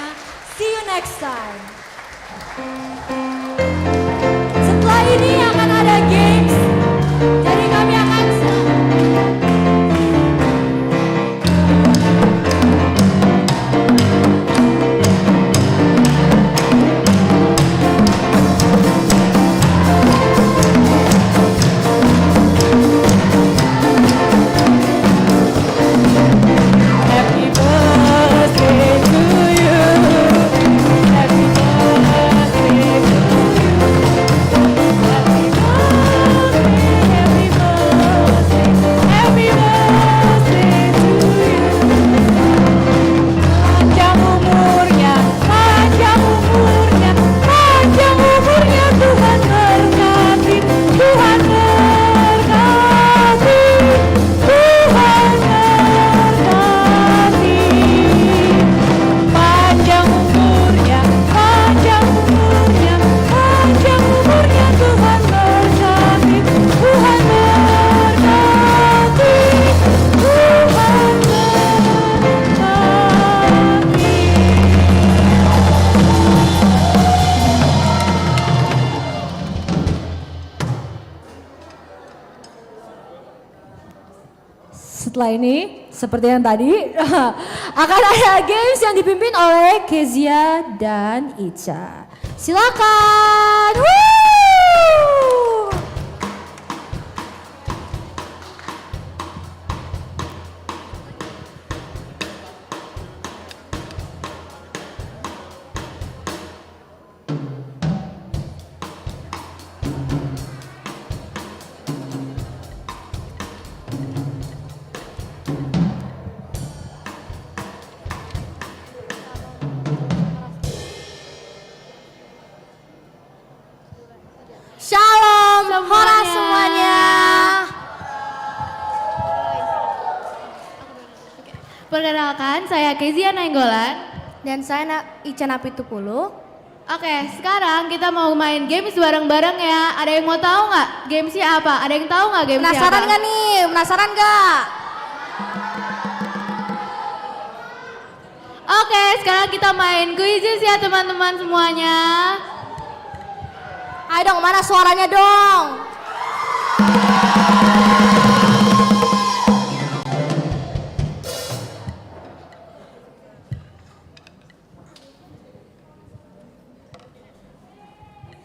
Speaker 8: See you next time. Setelah ini akan ada games. Jadi kami akan setelah ini, seperti yang tadi, akan ada games yang dipimpin oleh Kezia dan Ica. Silakan. Woo! Shalom, hora semuanya.
Speaker 29: Perkenalkan, saya Kezia Nainggolan.
Speaker 17: Dan saya Ica Napitupulu.
Speaker 29: Oke, sekarang kita mau main games bareng-bareng ya. Ada yang mau tahu nggak gamesnya apa? Ada yang tahu nggak gamesnya apa?
Speaker 17: Penasaran nggak nih? Penasaran nggak?
Speaker 29: Oke, sekarang kita main quizzes ya teman-teman semuanya.
Speaker 17: Ayo dong, mana suaranya dong?